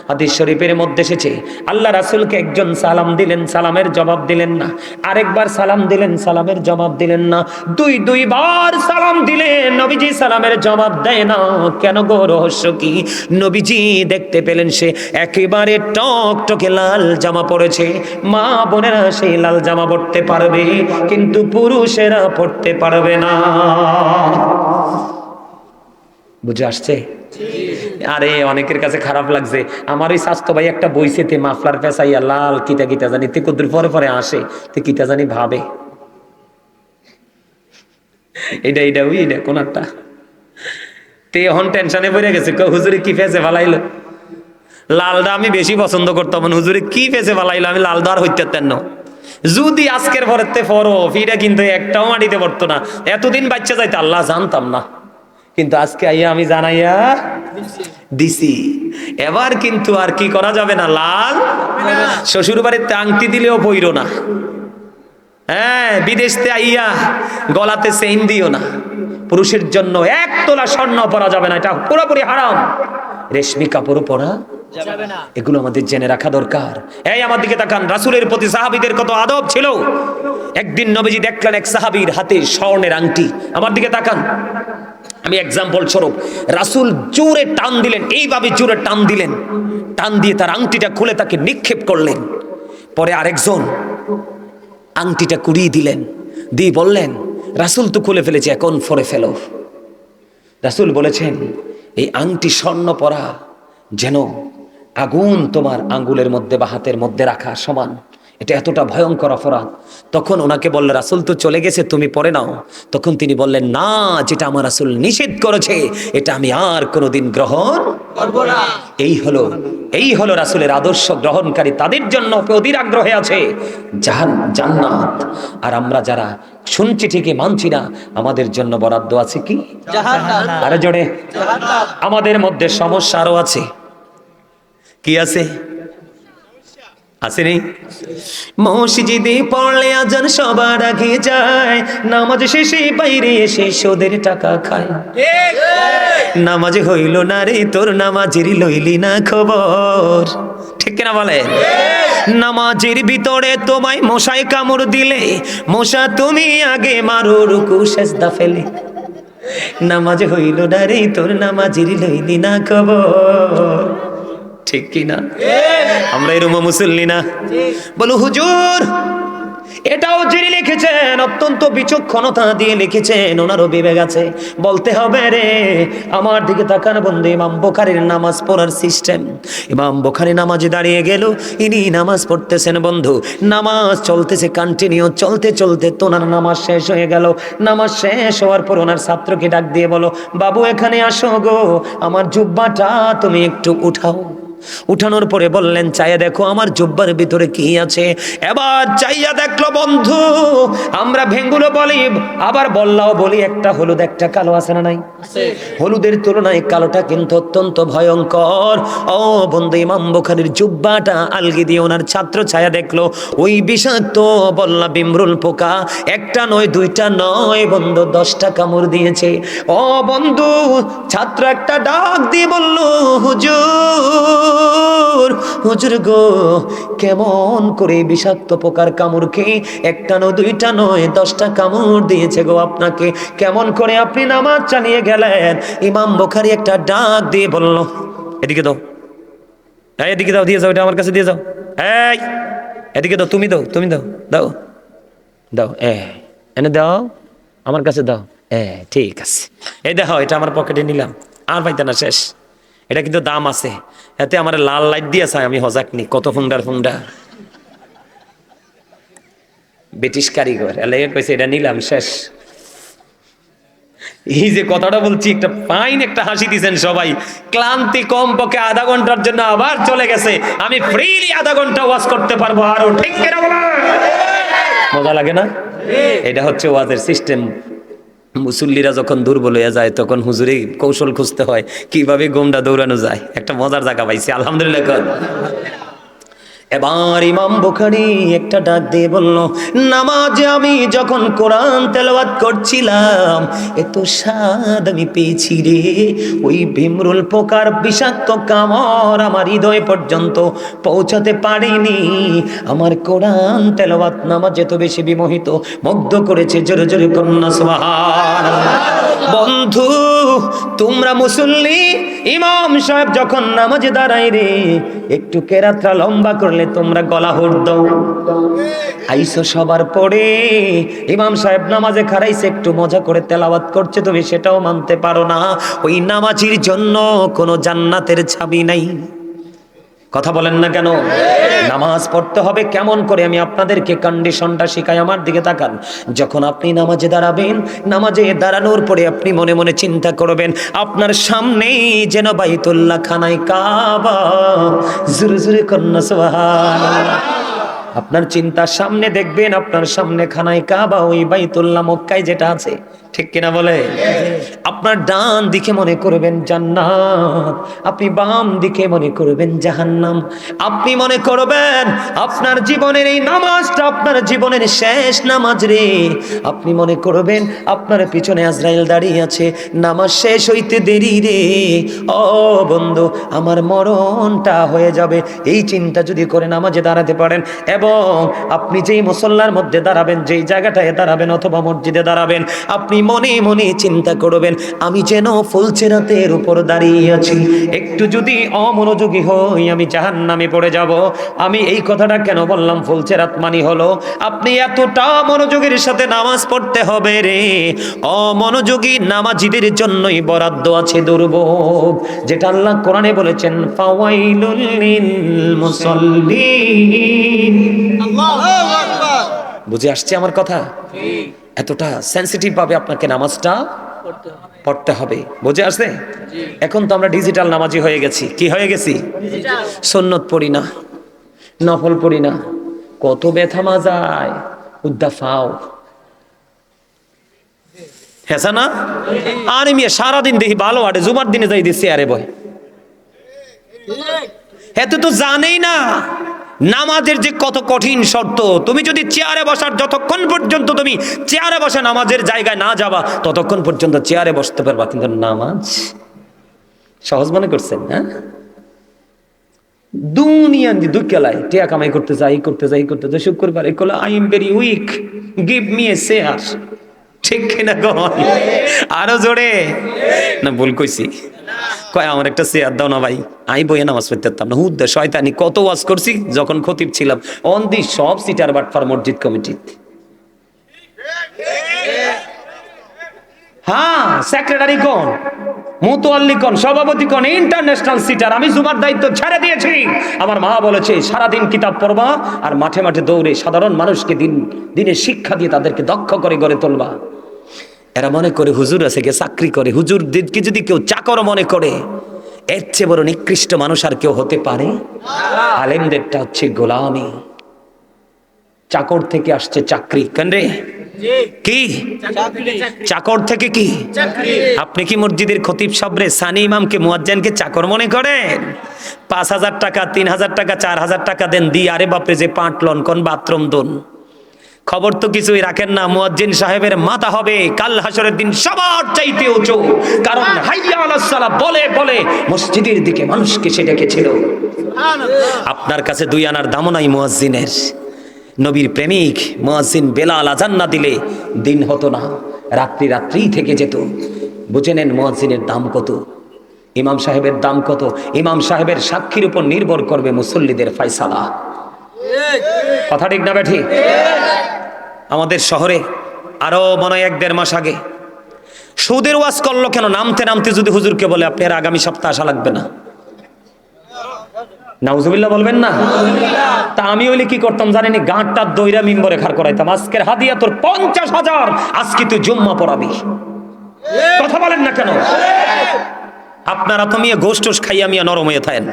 হাদিস শরীফের মধ্যে এসেছে আল্লাহ রাসূলকে একজন সালাম দিলেন, সালামের জবাব দিলেন না। আরেকবার সালাম দিলেন, সালামের জবাব দিলেন না। দুইবার সালাম দিলেন, নবীজি সালামের জবাব দেয় না। কেন গো? রহস্য কি? নবীজি দেখতে পেলেন সে একেবারে টকটকে লাল জামা পরেছে। মা বোনেরা সেই লাল জামা পরতে পারবে, কিন্তু পুরুষেরা পরতে পারবে না। বুঝে আসছে? আরে অনেকের কাছে খারাপ লাগছে, আমার ওই স্বাস্থ্য ভাই একটা বইছেতে মাফলার পেঁচাইয়া লাল কিতা কিতা জানি তে কুদ্দুর পরে পরে আসে, তে কিতা জানি ভাবে এটা ওই এটা কোন একটা তে এখন টেনশনে পড়ে গেছে, হুজুরে কি ফেসে ফালাইলো। লালটা আমি বেশি পছন্দ করতাম, হুজুরে কি পেছে বালাইলো, আমি লাল আর হইতে তেন যদি আজকের পরেতে পরো ফিরা কিন্তু একটাও মাটিতে পড়তো না। এতদিন বাচ্চা যাইতে আল্লাহ জানতাম না, কিন্তু আজকে আইয়া আমি জানাইয়া দিছি। এবার কিন্তু আর কি করা যাবে না, লাল শ্বশুর বাড়িতে আংটি দিলেও পইরো না, হ্যাঁ বিদেশতে আইয়া গলাতে চেইন দিও না, পুরুষের জন্য 1 তোলা স্বর্ণ পরা যাবে না, এটা পুরোপুরি হারাম। রেশমি কাপড় পরা যাবে না, এগুলো আমাদের জেনে রাখা দরকার। এই আমার দিকে তাকান, রাসূলের প্রতি সাহাবীদের কত আদব ছিল। একদিন নবীজি দেখলেন এক সাহাবীর হাতে স্বর্ণের আংটি, আমার দিকে তাকান, আমি এক্সাম্পল স্বরূপ, রাসূল জোরে টান দিলেন, এইভাবে জোরে টান দিলেন, টান দিয়ে তার আংটিটা খুলে তাকে নিক্ষেপ করলেন। পরে আরেকজন আংটিটা কুড়িয়ে দিলেন, দিয়ে বললেন রাসূল তো খুলে ফেলেছে, এখন পরে ফেলো। রাসূল বলেছেন এই আংটি স্বর্ণ পরা যেন আগুন তোমার আঙ্গুলের মধ্যে বা হাতের মধ্যে রাখা সমান, এটা এতটা ভয়ঙ্কর অপরাধ। তখন ওনাকে বলল রাসূল তো চলে গেছে, তুমি পরে নাও। তখন তিনি বললেন না, যেটা আমার রাসূল নিষেধ করেছে এটা আমি আর কোনোদিন গ্রহণ করব না। এই হলো রাসূলের আদর্শ গ্রহণকারী, তাদের জন্য অধীর আগ্রহে আছে জান্নাত। আর আমরা যারা শুনছি ঠিকই মানছি না, আমাদের জন্য বরাদ্দ আছে কি জাহান্নাম। আরে জোরে জাহান্নাম। আমাদের মধ্যে সমস্যা আরো আছে, কি আছে? আসেনি? মসজিদে পড়লে আজান সবার আগে যায়, নামাজ শেষে বাইরে এসে সুদের টাকা খায়। নামাজ হইল না রে তোর, নামাজের লইলি না খবর, ঠিক কিনা বলেন? নামাজের ভিতরে তোমায় মশায় কামড় দিলে, মশা তুমি আগে মারো রুকু সেজদা ফেলে। নামাজ হইল না রে তোর, নামাজের লইলি না খবর, ঠিক কিনা? আমরা এরকম মুসল্লি না? বলো হুজুর এটাও যিনি লিখেছেন অত্যন্ত বিচক্ষণতা দিয়ে লিখেছেন, ওনারও বিবেক আছে, বলতে হবে রে। আমার দিকে তাকান বন্ধু, ইমাম বুখারীর নামাজ পড়ার সিস্টেম, ইমাম বুখারী নামাজে দাঁড়িয়ে গেল, ইনি নামাজ পড়তেছেন বন্ধু, নামাজ চলতেছে কন্টিনিউ, চলতে চলতে তোনার নামাজ শেষ হয়ে গেল। নামাজ শেষ হওয়ার পর ওনার ছাত্রকে ডাক দিয়ে বলো বাবু এখানে আসো গো, আমার জুব্বাটা তুমি একটু উঠাও। উঠানোর পরে বললেন চাইয়া দেখো আমার জুব্বার ভিতরে কি আছে। এবার চাইয়া দেখলো বন্ধু, আমরা ভেঙ্গুলো বলি আবার বললাও বলি, একটা হলুদ একটা কালো আছে না নাই? হলুদের তুলনায় কালোটা কিন্তু অত্যন্ত ভয়ঙ্কর। ও বন্ধু, ইমাম বুখারীর জুব্বাটা আলগি দিয়ে ওনার ছাত্র ছায়া দেখলো, ওই বিষাক্ত বললা বিমরুল পোকা একটা নয় দুইটা নয় বন্ধু 10টা কামড় দিয়েছে। ও বন্ধু, ছাত্র একটা ডাক দিয়ে বলল হুজুর গো, কেমন করে বিষাক্ত পোকার কামড় খেয়ে একটা নয় দুইটা নয় 10টা কামড় দিয়েছে গো আপনাকে, কেমন করে আপনি নামাজ চালিয়ে গেলেন? ইমাম বুখারী একটা ডাক দিয়ে বলল এদিকে দাও, এদিকে দাও, দিয়ে যাও, এটা আমার কাছে দিয়ে যাও, এই এদিকে দাও, তুমি দাও, তুমি দাও, দাও দাও, এনে দাও, আমার কাছে দাও, ঠিক আছে, এই দেখো এটা আমার পকেটে নিলাম, আর পাইতে না শেষ, এটা কিন্তু দাম আছে, এতে আমার লাল লাইট দিয়েছে, আমি হজাক নি, কত ফুন্ডার ব্রিটিশ কারিগর এলাকা কইছে এটা নিলাম শেষ। এই যে কথাটা বলছি একটা ফাইন একটা হাসি দিয়েছেন সবাই, ক্লান্তি কম পক্ষে আধা ঘন্টার জন্য আবার চলে গেছে, আমি ফ্রিলি আধা ঘন্টা ওয়াজ করতে পারবো আরো, ঠিক কিনা বলা? মজা লাগে না? এটা হচ্ছে ওয়াজের সিস্টেম। মুসল্লিরা যখন দুর্বল হয়ে যায় তখন হুজুরে কৌশল খুঁজতে হয় কিভাবে গোমটা দৌড়ানো যায়, একটা মজার জায়গা পাইছি আলহামদুলিল্লাহ। এবার ইমাম বুখারী একটা ডাক দিয়ে বলল নামাজে আমি যখন কোরআন তেলাওয়াত করছিলাম এত স্বাদ আমি পেয়েছি রে, ওই ভিমরুল পোকার বিষাক্ত কামড় আমার হৃদয় পর্যন্ত পৌঁছাতে পারিনি। আমার কোরআন তেলাওয়াত নামাজে তো বেশি বিমোহিত মুগ্ধ করেছে, জোরে জোরে কন্যা সুবহানাল্লাহ। বন্ধু তোমরা মুসল্লি, ইমাম সাহেব যখন নামাজে দাঁড়ায় রে একটু কেরাতটা লম্বা করলে তোমরা গলা হর দাও, আইসো সবার পরে ইমাম সাহেব নামাজে খারাইছে একটু মজা করে তেলাওয়াত করছে, তুমি সেটাও মানতে পারো না। ওই নামাজির জন্য কোনো জান্নাতের চাবি নাই। কথা বলেন না কেন? নামাজ পড়তে হবে কেমন করে, আমি আপনাদেরকে কন্ডিশনটা শিখাই। আমার দিকে তাকান। যখন আপনি নামাজে দাঁড়াবেন, নামাজে দাঁড়ানোর পরে আপনি মনে মনে চিন্তা করবেন আপনার সামনেই যেন বাইতুল্লাহ খানায় কাবা। জোরে জোরে কন্যা সুবহানাল্লাহ। আপনার চিন্তার সামনে দেখবেন আপনার সামনে খানায় কাবা, ওই বাইতুল্লাহ মক্কায় যেটা আছে, ঠিক কিনা বলে? আপনার ডান দিকে মনে করবেন জান্নাত, আপনি বাম দিকে মনে করবেন জাহান্নাম। আপনি মনে করবেন আপনার জীবনের এই নামাজটা আপনার জীবনের শেষ নামাজ রে। আপনি মনে করবেন আপনার পিছনে আজরাইল দাঁড়িয়ে আছে, নামাজ শেষ হইতে দেরি রে, ও বন্ধু আমার মরণটা হয়ে যাবে। এই চিন্তা যদি করে নামাজে দাঁড়াতে পারেন, এবং আপনি যেই মুসল্লার মধ্যে দাঁড়াবেন, যেই জায়গাটায় দাঁড়াবেন অথবা মসজিদে দাঁড়াবেন, আপনি মনে মনে চিন্তা করবেন আমি যেন ফুলছেরাতের উপর দাঁড়িয়ে আছি, একটু যদি অমনোযোগী হই আমি জাহান্নামে পড়ে যাব। আমি এই কথাটা কেন বললাম? ফুলছেরাত মানে হলো আপনি এতটা মনোযোগের সাথে নামাজ পড়তে হবে রে, অমনোযোগী নামাজীদের জন্যই বরাদ্দ আছে দুর্ভোগ, যেটা আল্লাহ কোরআনে বলেছেন ফাওয়াইলুল লিল মুসাল্লিন। বুঝে আসছে আমার কথা? এতটা সেন্সিটিভ ভাবে আপনাকে নামাজটা পড়তে হবে। বুঝে আসছে? এখন তো আমরা ডিজিটাল নামাজি হয়ে গেছি। কি হয়ে গেছি? সুন্নত পড়ি না, নফল পড়ি না, কত ব্যথা মাজায় উদ্দা ফাও হেসা না। আর আমি সারাদিন দেখি ভালো আটে, জুমার দিনে যাই দিচ্ছি আরে বয়, এত তো জানেই না নামাজের যে কত কঠিন শর্ত। তুমি যদি চেয়ারে বসার, যতক্ষণ পর্যন্ত তুমি চেয়ারে বসে নামাজের জায়গায় না যাবা ততক্ষণ পর্যন্ত চেয়ারে বসতে পারবা, কিন্তু নামাজ সহজ মনে করছেন? হ্যাঁ, দুনিয়া দুঃখেলায় টিয়া কামাই করতে যাই শুক্রবার এগুলো I am very weak, give me a chair. ঠিক কিনা গো? আরো জোরে না ভুল কইছি? কয় আমার একটা চেয়ার দাও না ভাই, আমি বইয়ে নামাজ পড়তে পারতাম না। হুদ্দা শয়তানি কত ওয়াজ করছি যখন খতিব ছিলাম। অন দি সব সিটার বাটফার মসজিদ কমিটি। হ্যাঁ, সেক্রেটারি কোন, মুতোয়াল্লি কোন, সভাপতি কোন, ইন্টারন্যাশনাল সিটার। আমি জুমার দায়িত্ব ছেড়ে দিয়েছি। আমার মা বলেছে সারাদিন কিতাব পড়বা আর মাঠে মাঠে দৌড়ে সাধারণ মানুষকে দিনে শিক্ষা দিয়ে তাদেরকে দক্ষ করে গড়ে তুলবা। এরা মনে করে হুজুর আছে, কে চাকরি করে। হুজুর দিনকে যদি কেউ চাকর মনে করে, এর চেয়ে বড় নিকৃষ্ট মানুষ আর কেউ হতে পারে? আলেমদেরটা হচ্ছে গোলামি, চাকর থেকে আসছে চাকরি। কেন রে? কি চাকর থেকে কি? আপনি কি মসজিদের খতিব সাবরে সানি ইমামকে মুয়াজ্জিনকে চাকর মনে করেন? 5,000 টাকা, 3,000 টাকা, 4,000 টাকা দেন দি, আরে বাপরে যে পাটলন কোন বাথরুম দোন, খবর তো কিছুই রাখেন না। মুয়াজ্জিন সাহেবের মাথা হবে কাল হাসরের দিন সবার চাইতে উঁচু, কারণ হাইয়া আলাস সালাহ বলে বলে মসজিদের দিকে মানুষকে সে ডেকেছিল। আপনার কাছে 2 আনার দামও নাই মুয়াজ্জিনের। নবীর প্রেমিক মুয়াজ্জিন বেলাল আজান না দিলে দিন হতো না, রাত্রি থেকে যেত। বুঝে নেন মুয়াজ্জিনের দাম কত, ইমাম সাহেবের দাম কত। ইমাম সাহেবের সাক্ষীর উপর নির্ভর করবে মুসল্লিদের ফয়সালা। কথা ঠিক না বেঠি? আমাদের শহরে আরো মনে হয় 1-1.5 মাস আগে সুদের ওয়াজ করলো। কেন? নামতে নামতে যদি হুজুরকে বলে আপনি আর আগামী সপ্তাহে আসা লাগবে না, নাউজুবিল্লাহ বলবেন না? তা আমি হইলে কি করতাম জানেনি? গাঁটটা দইরা মিম্বরে খাড় করাইতাম, আজকের হাদিয়া তোর 50,000, আজকে তুই জুম্মা পড়াবি। কথা বলেন না কেন? আপনারা তো মিয়া গোশ টোশ খাইয়া মিয়া নরম হয়ে থাকেন।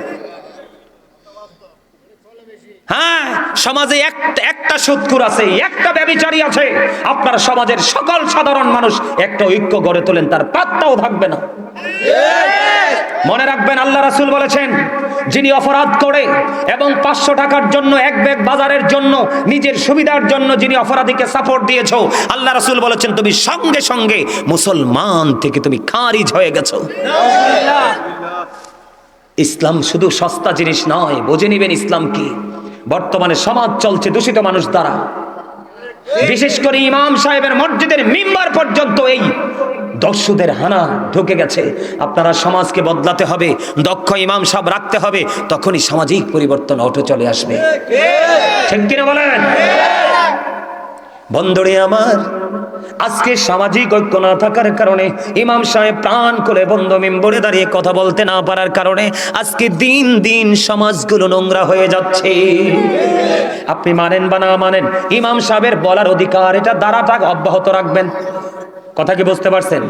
হ্যাঁ, সমাজে একটা সুদখোর আছে, একটা ব্যভিচারী আছে। আপনার সমাজের সকল সাধারণ মানুষ একটা ঐক্য গড়ে তোলেন, তার পাত্তাও থাকবে না। মনে রাখবেন আল্লাহ রাসূল বলেছেন, যিনি অপরাধ করে এবং 500 টাকার জন্য, এক ব্যাগ বাজারের জন্য, নিজের সুবিধার জন্য যিনি অপরাধীকে সাপোর্ট দিয়েছো, আল্লাহ রাসূল বলেছেন তুমি সঙ্গে সঙ্গে মুসলমান থেকে তুমি খারিজ হয়ে গেছো। ইসলাম শুধু সস্তা জিনিস নয়, বুঝে নিবেন ইসলাম কি। বর্তমানে সমাজ চলছে দূষিত মানুষ দ্বারা, বিশেষ করে ইমাম সাহেবের মসজিদের মিম্বার পর্যন্ত এই দস্যুদের হানা ঢুকে গেছে। আপনারা সমাজকে বদলাতে হবে, দক্ষ ইমাম সাহেব রাখতে হবে, তখনই সামাজিক পরিবর্তন অটো চলে আসবে। ঠিক কিনা বলেন? বন্ধুরে আমার, আজকে সামাজিক ঐক্য না থাকার কারণে, ইমাম সাহেব প্রাণ করে বন্ধ মিম্বরে দাঁড়িয়ে কথা বলতে না পারার কারণে আজকে দিন দিন সমাজগুলো নোংরা হয়ে যাচ্ছে। আপনি মানেন বা না মানেন, ইমাম সাহেবের বলার অধিকার, এটা দ্বারাটা অব্যাহত রাখবেন। কথা কি বুঝতে পারছেন?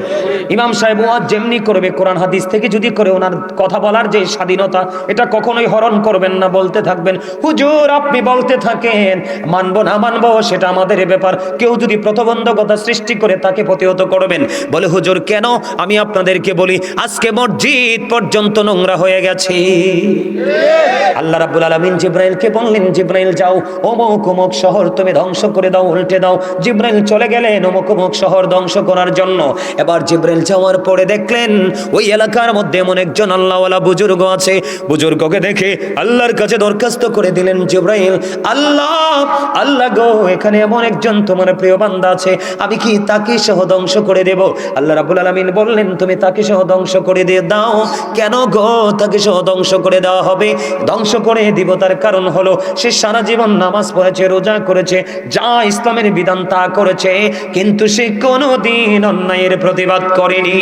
ইমাম সাহেব ওয়াজ যেমনি করবে, কোরআন হাদিস থেকে যদি করে, ওনার কথা বলার যে স্বাধীনতা, এটা কখনোই হরণ করবেন না, বলতে থাকবেন। হুজুর আপনি বলতে থাকেন, মানবো না মানবো সেটা আমাদের ব্যাপার। কেউ যদি প্রতিবন্ধকতা সৃষ্টি করে তাকে প্রতিহত করবেন। বলে হুজুর কেন? আমি আপনাদেরকে বলি, আজকে মসজিদ পর্যন্ত নোংরা হয়ে গেছে। আল্লাহ রাব্বুল আলামিন জিব্রাইলকে বললেন, জিব্রাইল যাও অমুক অমুক শহর তুমি ধ্বংস করে দাও, উল্টে দাও। জিব্রাইল চলে গেলেন অমুক অমুক শহর ধ্বংস করার জন্য। এবার জিব্রাইল যাওয়ার পরে দেখলেন ওই এলাকার মধ্যে এমন একজন আল্লাহওয়ালা বুজুর্গ আছে। বুজুর্গকে দেখে আল্লাহর কাছে দরখাস্ত করে দিলেন, জিব্রাইল আল্লাহ আল্লাহ গো, এখানে এমন একজন তোমার প্রিয় বান্দা আছে, আমি কি তাকে সহ ধ্বংস করে দেব? আল্লাহ রাব্বুল আলামিন বললেন, তুমি তাকে সহ ধ্বংস করে দিয়ে দাও। কেন গো তাকে সহ ধ্বংস করে দেওয়া হবে? ধ্বংস করে দিব তার কারণ হলো সে সারা জীবন নামাজ পড়েছে, রোজা করেছে, যা ইসলামের বিধান তা করেছে, কিন্তু সে কোনোদিন অন্যায়ের প্রতিবাদ করেনি।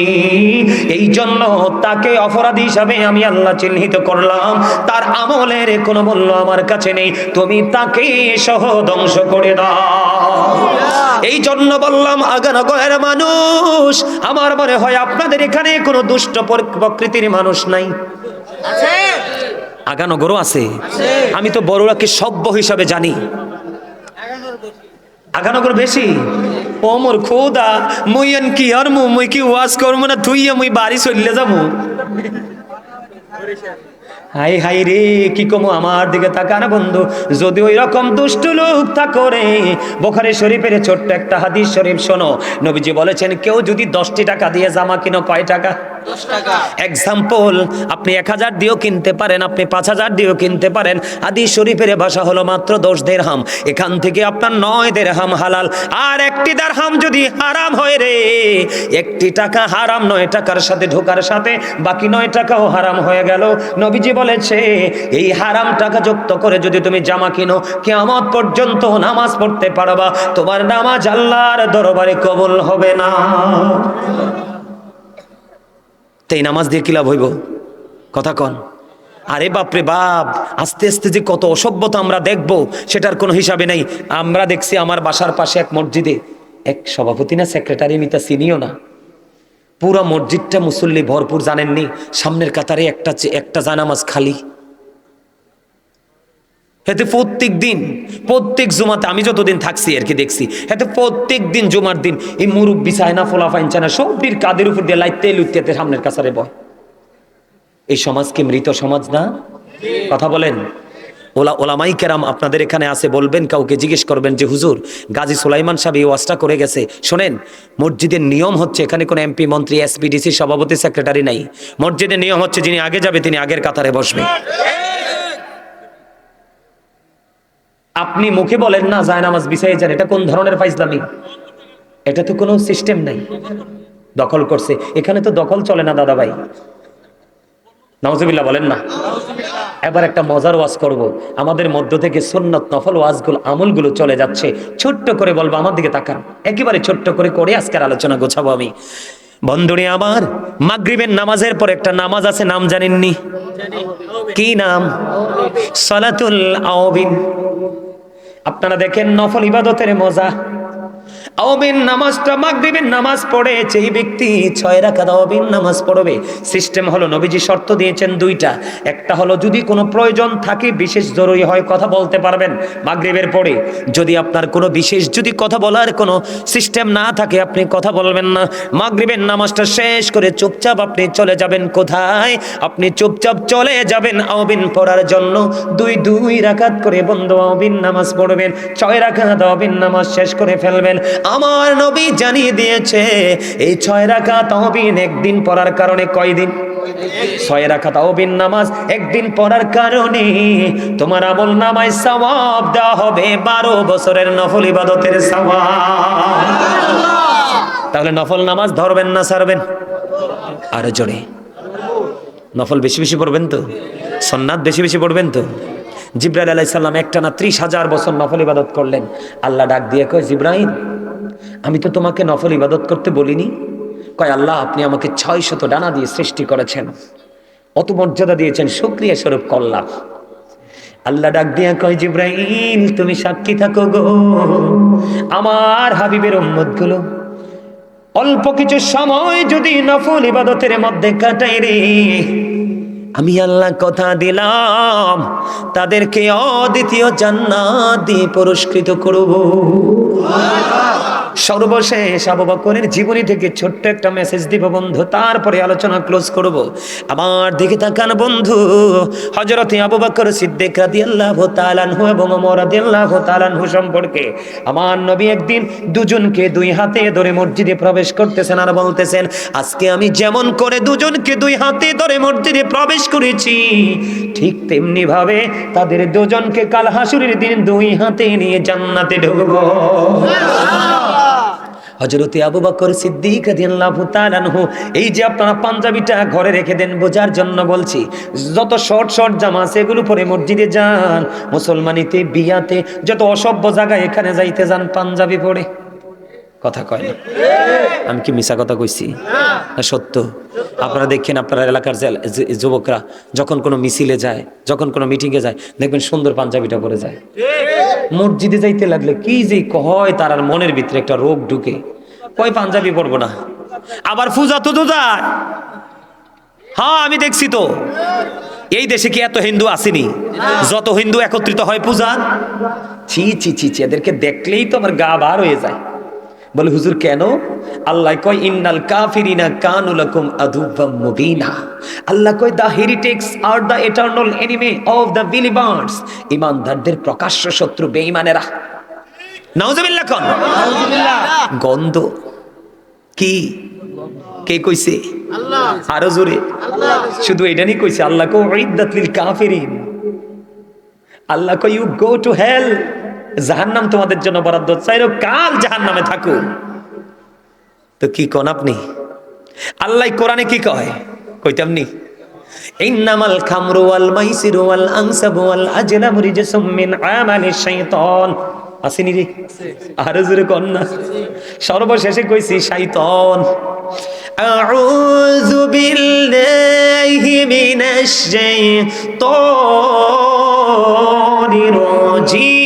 এই জন্য তাকে অপরাধী হিসাবে আমি আল্লাহ চিহ্নিত করলাম, তার আমলের কোনো মূল্য আমার কাছে নেই, তুমি তাকে সহ ধ্বংস করে দাও। এই জন্য বললাম আগানগরের মানুষ, আমার মনে হয় আপনাদের এখানে কোনো দুষ্ট প্রকৃতির মানুষ নাই। আগানগরও আছে। আমি তো বড়রাকে সভ্য হিসাবে জানি, আগানগর বেশি। ওমর খোদা মুইয়ান কি আর মুই কি ওয়াজ করবো না, তুই মুই বাড়ি চললে যাবো। হাই হাই রে, কি কমো, আমার দিকে তাকা না বন্ধু। যদি ওই রকম দুষ্ট লোক তা করে, বুখারী শরীফের ছোট্ট একটা হাদিস শরীফ শোনো, নবীজি বলেছেন কেউ যদি 10টি টাকা দিয়ে জামা কিনো, কয় টাকা? 10 টাকা। এক্সাম্পল, আপনি 1000 দিয়েও কিনতে পারেন, আপনি 5000 দিয়েও কিনতে পারেন। হাদিস শরীফের ভাষা হলো মাত্র 10 দিরহাম। এখান থেকে আপনার 9 দিরহাম হালাল, আর 1টি দিরহাম যদি হারাম হয় রে, 1টি টাকা হারাম, 9 টাকার সাথে ঢোকার সাথে বাকি 9 টাকাও হারাম হয়ে গেল। নবীজি বলেছে এই হারাম টাকা যুক্ত করে যদি তুমি জামা কিনো, কিয়ামত পর্যন্ত নামাজ পড়তে পারবা, তোমার নামাজ আল্লাহর দরবারে কবুল হবে না। এই নামাজ দিয়ে কি লাভ হইব? কথা কন। আরে বাপরে বাপ, আস্তে আস্তে যে কত অসভ্যতা আমরা দেখবো সেটার কোনো হিসাবে নেই। আমরা দেখছি আমার বাসার পাশে এক মসজিদে এক সভাপতি না সেক্রেটারি, মিতা চিনিও না, পুরা মসজিদটা মুসল্লি ভরপুর, জানেননি? সামনের কাতারে একটা জানামাজ খালি। এতে প্রত্যেক জুমাতে আমি যতদিন থাকছি আর কি দেখছি, এতে প্রত্যেক দিন জুমার দিন এই মুরব্বি চায়না, ফোলা ফাইনচানা সব্বির কাদের উপর দিয়ে লাইতে লুইতে সামনের কাছারে বয়। এই সমাজ কি মৃত সমাজ না? কথা বলেন। ওলামাই কেরাম আপনাদের এখানে আছে, বলবেন, কাউকে জিজ্ঞেস করবেন যে হুজুর গাজী সুলাইমান সাহেব এই ওয়াজটা করে গেছে। শোনেন, মসজিদের নিয়ম হচ্ছে এখানে কোনো এমপি, মন্ত্রী, এসপিডিসি, সভাপতি, সেক্রেটারি নাই। মসজিদের নিয়ম হচ্ছে যিনি আগে যাবে তিনি আগের কাতারে বসবে। আপনি মুখে বলেন না যায় নামাজ বিছাই যান, এটা কোন ধরনের ফাইজলামি? এটা তো কোনো সিস্টেম নাই। দখল করছে, এখানে তো দখল চলে না দাদা ভাই। নাউজুবিল্লাহ বলেন না। এবার একটা মজার ওয়াজ করব। আমাদের মধ্য থেকে সুন্নাত নফল ওয়াজগুলো, আমলগুলো চলে যাচ্ছে। ছোট্ট করে বলবো, আমার দিকে তাকান, একেবারে ছোট্ট করে আজকের আলোচনা গোছাবো আমি। বন্ধুরে আমার, মাগরিবের নামাজের পর একটা নামাজ আছে, নাম জানেননি? কি নাম? সালাতুল আওবিন। আপনারা দেখেন নফল ইবাদতের মজা। আওবিন নামাজটা, মাগরিবের নামাজ পড়ে যেই ব্যক্তি 6 রাকাত আওবিন নামাজ পড়বে, সিস্টেম হলো নবীজি শর্ত দিয়েছেন 2টা। একটা হলো যদি কোনো প্রয়োজন থাকে, বিশেষ জরুরি হয়, কথা বলতে পারবেন মাগরিবের পরে। যদি আপনার কোনো বিশেষ যদি কথা বলার কোনো সিস্টেম না থাকে, আপনি কথা বলবেন না। মাগরিবের নামাজটা শেষ করে চুপচাপ আপনি চলে যাবেন কোথায়? আপনি চুপচাপ চলে যাবেন আওবিন পড়ার জন্য। 2 রাকাত করে বন্ধু আওবিন নামাজ পড়বেন, 6 রাকাত আওবিন নামাজ শেষ করে ফেলবেন। আমার নবী জানিয়ে দিয়েছে এই 6 রাকাত আওবিন একদিন পড়ার কারণে, কয়দিন? 6 রাকাত আওবিন নামাজ একদিন পড়ার কারণে তোমার আমল নামায় সওয়াব দেওয়া হবে 12 বছরের নফল ইবাদতের সওয়াব। তাহলে নফল নামাজ ধরবেন না ছাড়বেন? আরো জোরে। নফল বেশি বেশি পড়বেন তো, সুন্নাত বেশি বেশি পড়বেন তো। জিবরাইল আলাইহিস সালাম একটানা 30,000 বছর নফল ইবাদত করলেন। আল্লাহ ডাক দিয়ে কয়, জিবরাইল আমি তো তোমাকে নফল ইবাদত করতে বলিনি। কয় আল্লাহ আপনি আমাকে 600 ডানা দিয়ে সৃষ্টি করেছেন, অত মর্যাদা দিয়েছেন, শুকরিয়া স্বরূপ করলাম। আল্লাহ ডাক দিয়া কয় জিবরাইল তুমি সাক্ষী থাকো গো, আমার হাবিবের উম্মত গুলো অল্প কিছু সময় যদি নফল ইবাদতের মধ্যে কাটাই রে, আমি আল্লাহ কথা দিলাম তাদেরকে অদ্বিতীয় জান্নাত দিয়ে পুরস্কৃত করব। সর্বশেষ আবু বকরের জীবনী থেকে ছোট্ট একটা মেসেজ দিব বন্ধু, তারপরে আলোচনা ক্লোজ করব। আমার দিকে তাকান বন্ধু, হযরতে আবু বকর সিদ্দিক রাদিয়াল্লাহু তাআলা আনহু এবং ওমর রাদিয়াল্লাহু তাআলা আনহু সম্পর্কে আমার নবী একদিন দুজনকে দুই হাতে ধরে মসজিদে প্রবেশ করতেছেন আর বলতেছেন, আজকে আমি যেমন করে দুজনকে দুই হাতে ধরে মসজিদে প্রবেশ করেছি, ঠিক তেমনি ভাবে তাদের দুজনকে কাল হাসুরের দিন দুই হাতে নিয়ে জান্নাতে ঢুকবো। হযরতে আবু বকর সিদ্দিক রাদিয়াল্লাহু তাআলা আনহু, এই যে আপনারা পাঞ্জাবিটা ঘরে রেখে দেন বোঝার জন্য বলছি, যত শর্ট শর্ট জামা আছে এগুলো পরে মসজিদে যান, মুসলমানিতে বিয়াতে যত অসভ্য জায়গায় এখানে যাইতে যান পাঞ্জাবি পরে। কথা কয় না? আমি কি মিছা কথা কইছি? না সত্য। আপনারা দেখেন আপনার এলাকার যুবকরা যখন কোনো মিছিলে যায়, যখন কোনো মিটিংয়ে যায়, দেখবেন সুন্দর পাঞ্জাবিটা পরে যায়। মসজিদে যাইতে লাগলে কি যে কয় তার আর মনের ভিতরে একটা রোগ ঢুকে, কয় পাঞ্জাবি পরবো না। আবার পূজা তো যায়, হ্যাঁ আমি দেখছি তো। এই দেশে কি এত হিন্দু আসেনি? যত হিন্দু একত্রিত হয় পূজা, ছি ছি ছি ছি, এদেরকে দেখলেই তো আমার গা বার হয়ে যায়। বলে হুজুর কেন? আল্লাহ কয় ইন্নাল কাফিরিনা কানু লাকুম আদুওয়াম মুবিনা। আল্লাহ কয় the heretics are the eternal enemy of the believers. ঈমানদারদের প্রকাশ্য শত্রু বেঈমানেরা। নাউজুবিল্লাহ কোন? নাউজুবিল্লাহ। গন্ধ কি কে কইছে? আল্লাহ। আরো জোরে আল্লাহ। শুধু এটা নি কইছে, আল্লাহ কয় উইদ্দাত লিল কাফিরিন। আল্লাহ কয় ইউ গো টু হেল, জাহান্নাম তোমাদের জন্য বরাদ্দ, চাইরো কাল জাহান্নামে থাকো। তো কি কোন আপনি? আল্লাহ কোরআনে কি কয়? কইতাম নি, ইন্নামাল খামরু ওয়াল মাইসিরু ওয়াল আনসাবু ওয়াল আজলামু রিজসুম মিন আমালিশ শাইতান। আসেনি রে? আর জোরে কোন না। সর্বশেষে কইছি শয়তান। আউযু বিল্লাহি মিনাশ শাইতানির রাজীম।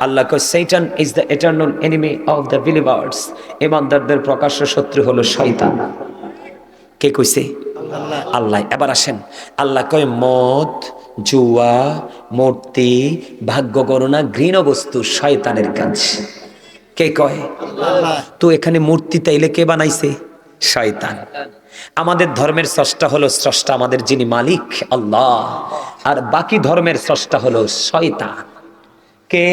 আল্লাহ কয় Satan is the eternal enemy of the believers. ঈমানদারদের প্রকাশ্য শত্রু হলো শয়তান। কে কইছে? আল্লাহ। আল্লাহ। এবার আসেন, আল্লাহ কয় মদ, জুয়া, মূর্তি, ভাগ্য গণনা, ঘৃণ বস্তু শয়তানের কাজ। কে কয়? আল্লাহ। তো এখানে মূর্তি তাইলে কে বানাইছে? শয়তান। আমাদের ধর্মের স্রষ্টা হলো স্রষ্টা আমাদের যিনি মালিক আল্লাহ, আর বাকি ধর্মের স্রষ্টা হলো শয়তান। কে?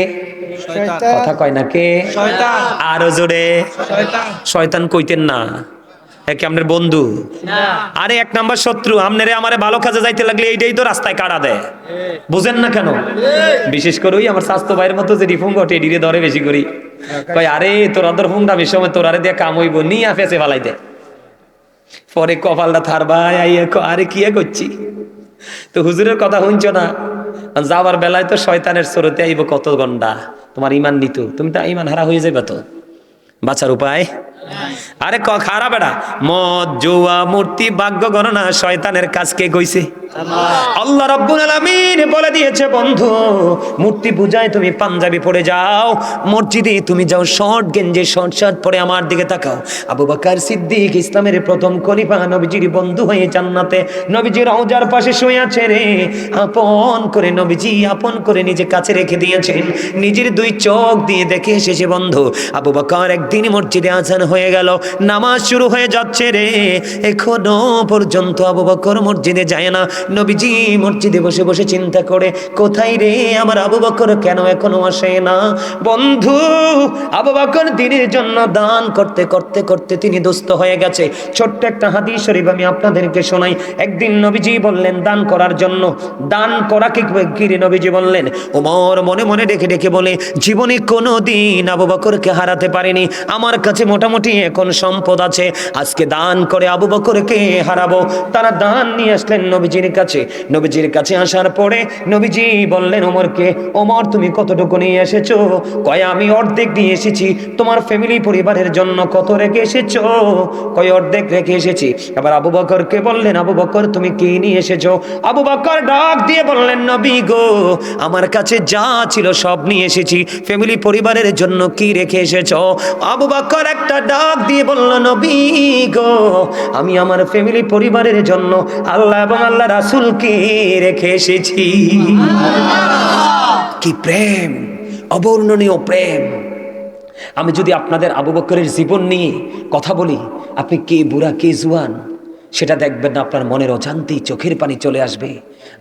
শয়তান। কথা কয় না কে? শয়তান। আরো জোরে শয়তান। শয়তান কইতেন না, একে আপনার বন্ধু না, আরে এক নাম্বার শত্রু। আমনেরে আমারে ভালো কাজে যাইতে লাগলে এইটাই তো রাস্তায় কাটা দেয়, বুঝেন না কেন? বিশেষ করে ওই আমার স্বাস্থ্য ভাইয়ের মতো যে রিফুং ঘটে এডিরে ধরে বেশি করি, কয় আরে তোরা তোর হুংটা বেশি সময় তোরারে দিয়ে কাম হইব নিয়ে ফেসে ফালাই দে। পরে কপালটা থার ভাই আইয়া আরে কি করছি, তো হুজুরের কথা শুনছ না? যাবার বেলায় তো শয়তানের স্রোতে আইব কত গন্ডা, তোমার ইমান নিত, তুমি তো ইমান হারা হয়ে যাবে, তো বাঁচার উপায়। আরে খারাপ বেড়া, মদ, জুয়া, মূর্তি, ভাগ্য গণনা শয়তানের কাজ কে কইছে? আল্লাহ রাব্বুল আলামিন বলে দিয়েছে বন্ধু, মূর্তি পূজায় তুমি পাঞ্জাবি পরে যাও, মসজিদে তুমি যাও শর্ট গেঞ্জি শর্ট শার্ট পরে আমার দিকে তাকাও। আবু বকর সিদ্দিক ইসলামের প্রথম খলিফা, নবীজির বন্ধু হয়ে জান্নাতে নবীজির রওজার পাশে শুয়ে আছে রে। আপন করে নবীজি আপন করে নিজে কাছে রেখে দিয়েছেন, নিজের দুই চোখ দিয়ে দেখে এসেছে বন্ধু। আবু বকর একদিন মসজিদে আজান হয়ে গেল, নামাজ শুরু হয়ে যাচ্ছে রে, এখনো পর্যন্ত আবু বকর মসজিদে যায় না। নবীজি মসজিদে বসে বসে চিন্তা করে, কোথায় রে আমার আবু বকর, কেন এখনো আসে না? বন্ধু, আবু বকর দিনের জন্য দান করতে করতে করতে তিনি দুস্থ হয়ে গেছে। ছোট্ট একটা হাদিস শরীফ আমি আপনাদেরকে শোনাই। একদিন নবীজি বললেন দান করার জন্য, দান করা কি রে? নবীজি বললেন, ওমর মনে মনে ডেকে ডেকে বলে, জীবনে কোনো দিন আবু বকরকে হারাতে পারিনি, আমার কাছে মোটামুটি কোটি এখন সম্পদ আছে, আজকে দান করে আবু বকরকে হারাবো। তারা দান নিয়ে আসলেন নবীজির কাছে। নবীজির কাছে আসার পরে নবীজি বললেন ওমরকে, ওমর তুমি কতটুকু নিয়ে এসেছো? কয় আমি অর্ধেক নিয়ে এসেছি। তোমার ফ্যামিলি পরিবারের জন্য কত রেখে এসেছো? কয় অর্ধেক রেখে এসেছি। আবার আবু বকরকে বললেন, আবু বকর তুমি কি নিয়ে এসেছো? আবু বকর ডাক দিয়ে বললেন, নবী গো, আমার কাছে যা ছিল সব নিয়ে এসেছি, ফ্যামিলি পরিবারের জন্য কি রেখে এসেছো? আবু বকর একটা ডাক দিয়ে বলল, নবী গো, আমি আমার ফ্যামিলি পরিবারের জন্য আল্লাহ এবং আল্লাহ রাসূলকে রেখে এসেছি। কি প্রেম, অবর্ণনীয় প্রেম। আমি যদি আপনাদের আবু বকরের জীবন নিয়ে কথা বলি, আপনি কে বুড়া কে জুয়ান সেটা দেখবেন না, আপনার মনের অজান্তেই চোখের পানি চলে আসবে।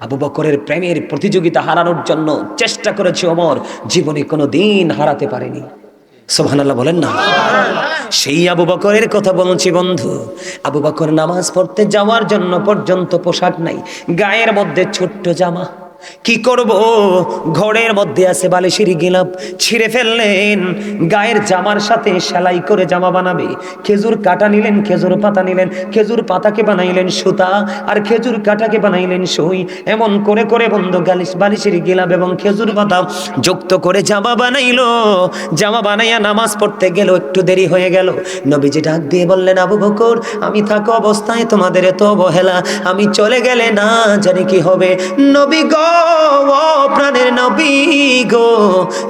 আবু বকরের প্রেমের প্রতিযোগিতা হারানোর জন্য চেষ্টা করেছে ওমর, জীবনে কোনো দিন হারাতে পারেনি। সুবহানাল্লাহ বলেন না। সেই আবু বকরের কথা বলছি বন্ধু। আবু বকর নামাজ পড়তে যাওয়ার জন্য পর্যন্ত পোশাক নাই, গায়ের মধ্যে ছোট্ট জামা। কি করব, ঘরের মধ্যে আছে বালিশের গিলাপ, ছিঁড়ে ফেললেন। গায়ের জামার সাথে সেলাই করে জামা বানাবে। খেজুর কাটা নিলেন, খেজুর পাতা নিলেন, খেজুর পাতাকে বানাইলেন সুতা, আর খেজুর কাটাকে বানাইলেন সুই। এমন করে করে বন্ধু বালিশের গিলাপ এবং খেজুর পাতা যুক্ত করে জামা বানাইলো। জামা বানাইয়া নামাজ পড়তে গেল, একটু দেরি হয়ে গেল। নবীজি ডাক দিয়ে বললেন, আবু বকর আমি থাকা অবস্থায় তোমাদের এত অবহেলা, আমি চলে গেলে না জানি কি হবে। নবী গো, ও প্রাণের নবী গো,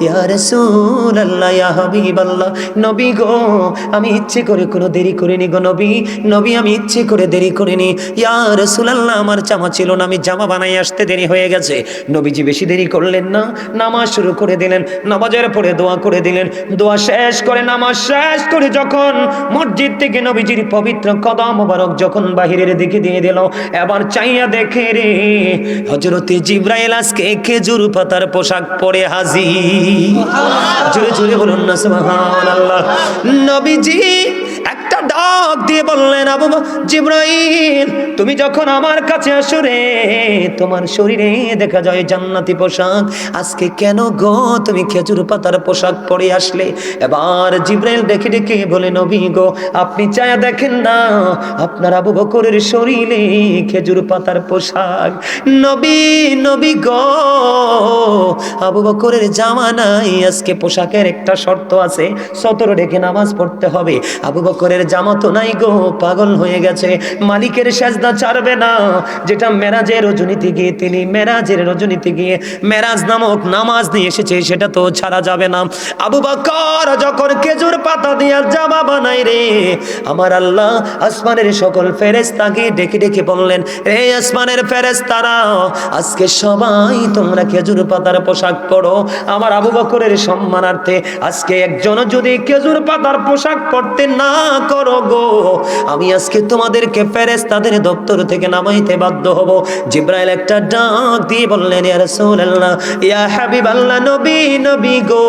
ইয়া রাসূলুল্লাহ ইয়া হাবিবাল্লাহ, নবী গো আমি ইচ্ছে করে কোনো দেরি করিনি গো নবী, নবী আমি ইচ্ছে করে দেরি করিনি। ইয়া রাসূলুল্লাহ আমার জামা ছিল না, আমি জামা বানাই আসতে দেরি হয়ে গেছে। নবীজি বেশি দেরি করলেন না, নামাজ শুরু করে দিলেন। নামাজের পরে দোয়া করে দিলেন। দোয়া শেষ করে, নামাজ শেষ করে যখন মসজিদ থেকে নবীজির পবিত্র কদম মোবারক যখন বাহিরের দিকে দিয়ে দিল, এবার চাইয়া দেখে রে হযরতে জিবরাইল আজকে খেজুর পাতার পোশাক পরে হাজির। জোরে জোরে বলুন না সুবহানাল্লাহ। নবীজি একটা ডাক দিয়ে বললেন, আবু জিবরাইল তুমি যখন আমার কাছে আসো রে, তোমার শরীরে দেখা যায় জান্নাতি পোশাক, আজকে কেন গো তুমি খেজুর পাতার পোশাক পরে আসলে? এবার জিবরাইল ডেকে ডেকে বলে, নবী গো আপনি চায়া দেখেন না আপনার আবু বকরের শরীরে খেজুর পাতার পোশাক। নবী নবী গো আবু বকরের জামা নাই, আজকে পোশাকের একটা শর্ত আছে, সতর ডেকে নামাজ পড়তে হবে। আবু বকরের জামা তো নাই গো, পাগল হয়ে গেছে, মালিকের সেজদা ছাড়বে না, যেটা মেরাজের রজনীতে গিয়ে তিনি মেরাজের রজনীতে গিয়ে মেরাজ নামক নামাজ নিয়ে এসেছে, সেটা তো ছাড়া যাবে না। আবু বকর যখন খেজুর পাতা দিয়ে জামা বানাই রে, আমার আল্লাহ আসমানের সকল ফেরেশতাকে ডেকে ডেকে বললেন, রে আসমানের ফেরেশতারা আজকে সবাই তোমরা খেজুর পাতার পোশাক পরো আমার আবু বকরের সম্মানার্থে। আজকে একজন যদি খেজুর পাতার পোশাক পরতে না করো গো, আমি আজকে তোমাদেরকে ফেরেশতাদের দপ্তর থেকে নামাইতে বাধ্য হব। জিবরাইল একটা ডাক দিয়ে বললেন, ইয়া রাসূলুল্লাহ ইয়া হাবিবাল্লাহ, নবী নবী গো,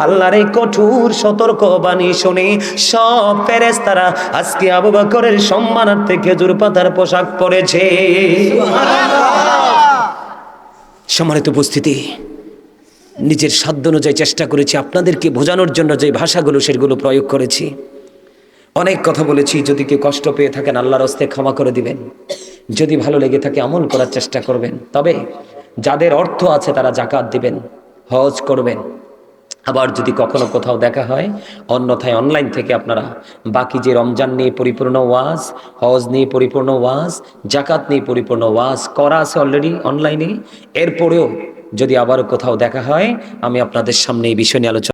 আল্লাহর এই কঠোর সতর্ক বাণী শুনে সব ফেরেশতারা আজকে আবু বকরের সম্মানার্থে খেজুর পাতার পোশাক পরেছে। সম্মানিত উপস্থিতি, নিজের সাধ্য অনুযায়ী চেষ্টা করেছি আপনাদেরকে বোঝানোর জন্য, যে ভাষাগুলো সেগুলো প্রয়োগ করেছি। অনেক কথা বলেছি, যদি কেউ কষ্ট পেয়ে থাকেন আল্লাহর হস্তে ক্ষমা করে দিবেন। যদি ভালো লেগে থাকে আমল করার চেষ্টা করবেন। তবে যাদের অর্থ আছে তারা যাকাত দিবেন, হজ করবেন। আবার যদি কখনো কোথাও দেখা হয়, অন্যথায় অনলাইন থেকে আপনারা বাকি যে রমজান নিয়ে পরিপূর্ণ ওয়াজ, হজ নিয়ে পরিপূর্ণ ওয়াজ, যাকাত নিয়ে পরিপূর্ণ ওয়াজ করা আছে অলরেডি অনলাইনে। এরপরেও যদি আবার কোথাও দেখা হয়, আমি আপনাদের সামনে এই বিষয় নিয়ে আলোচনা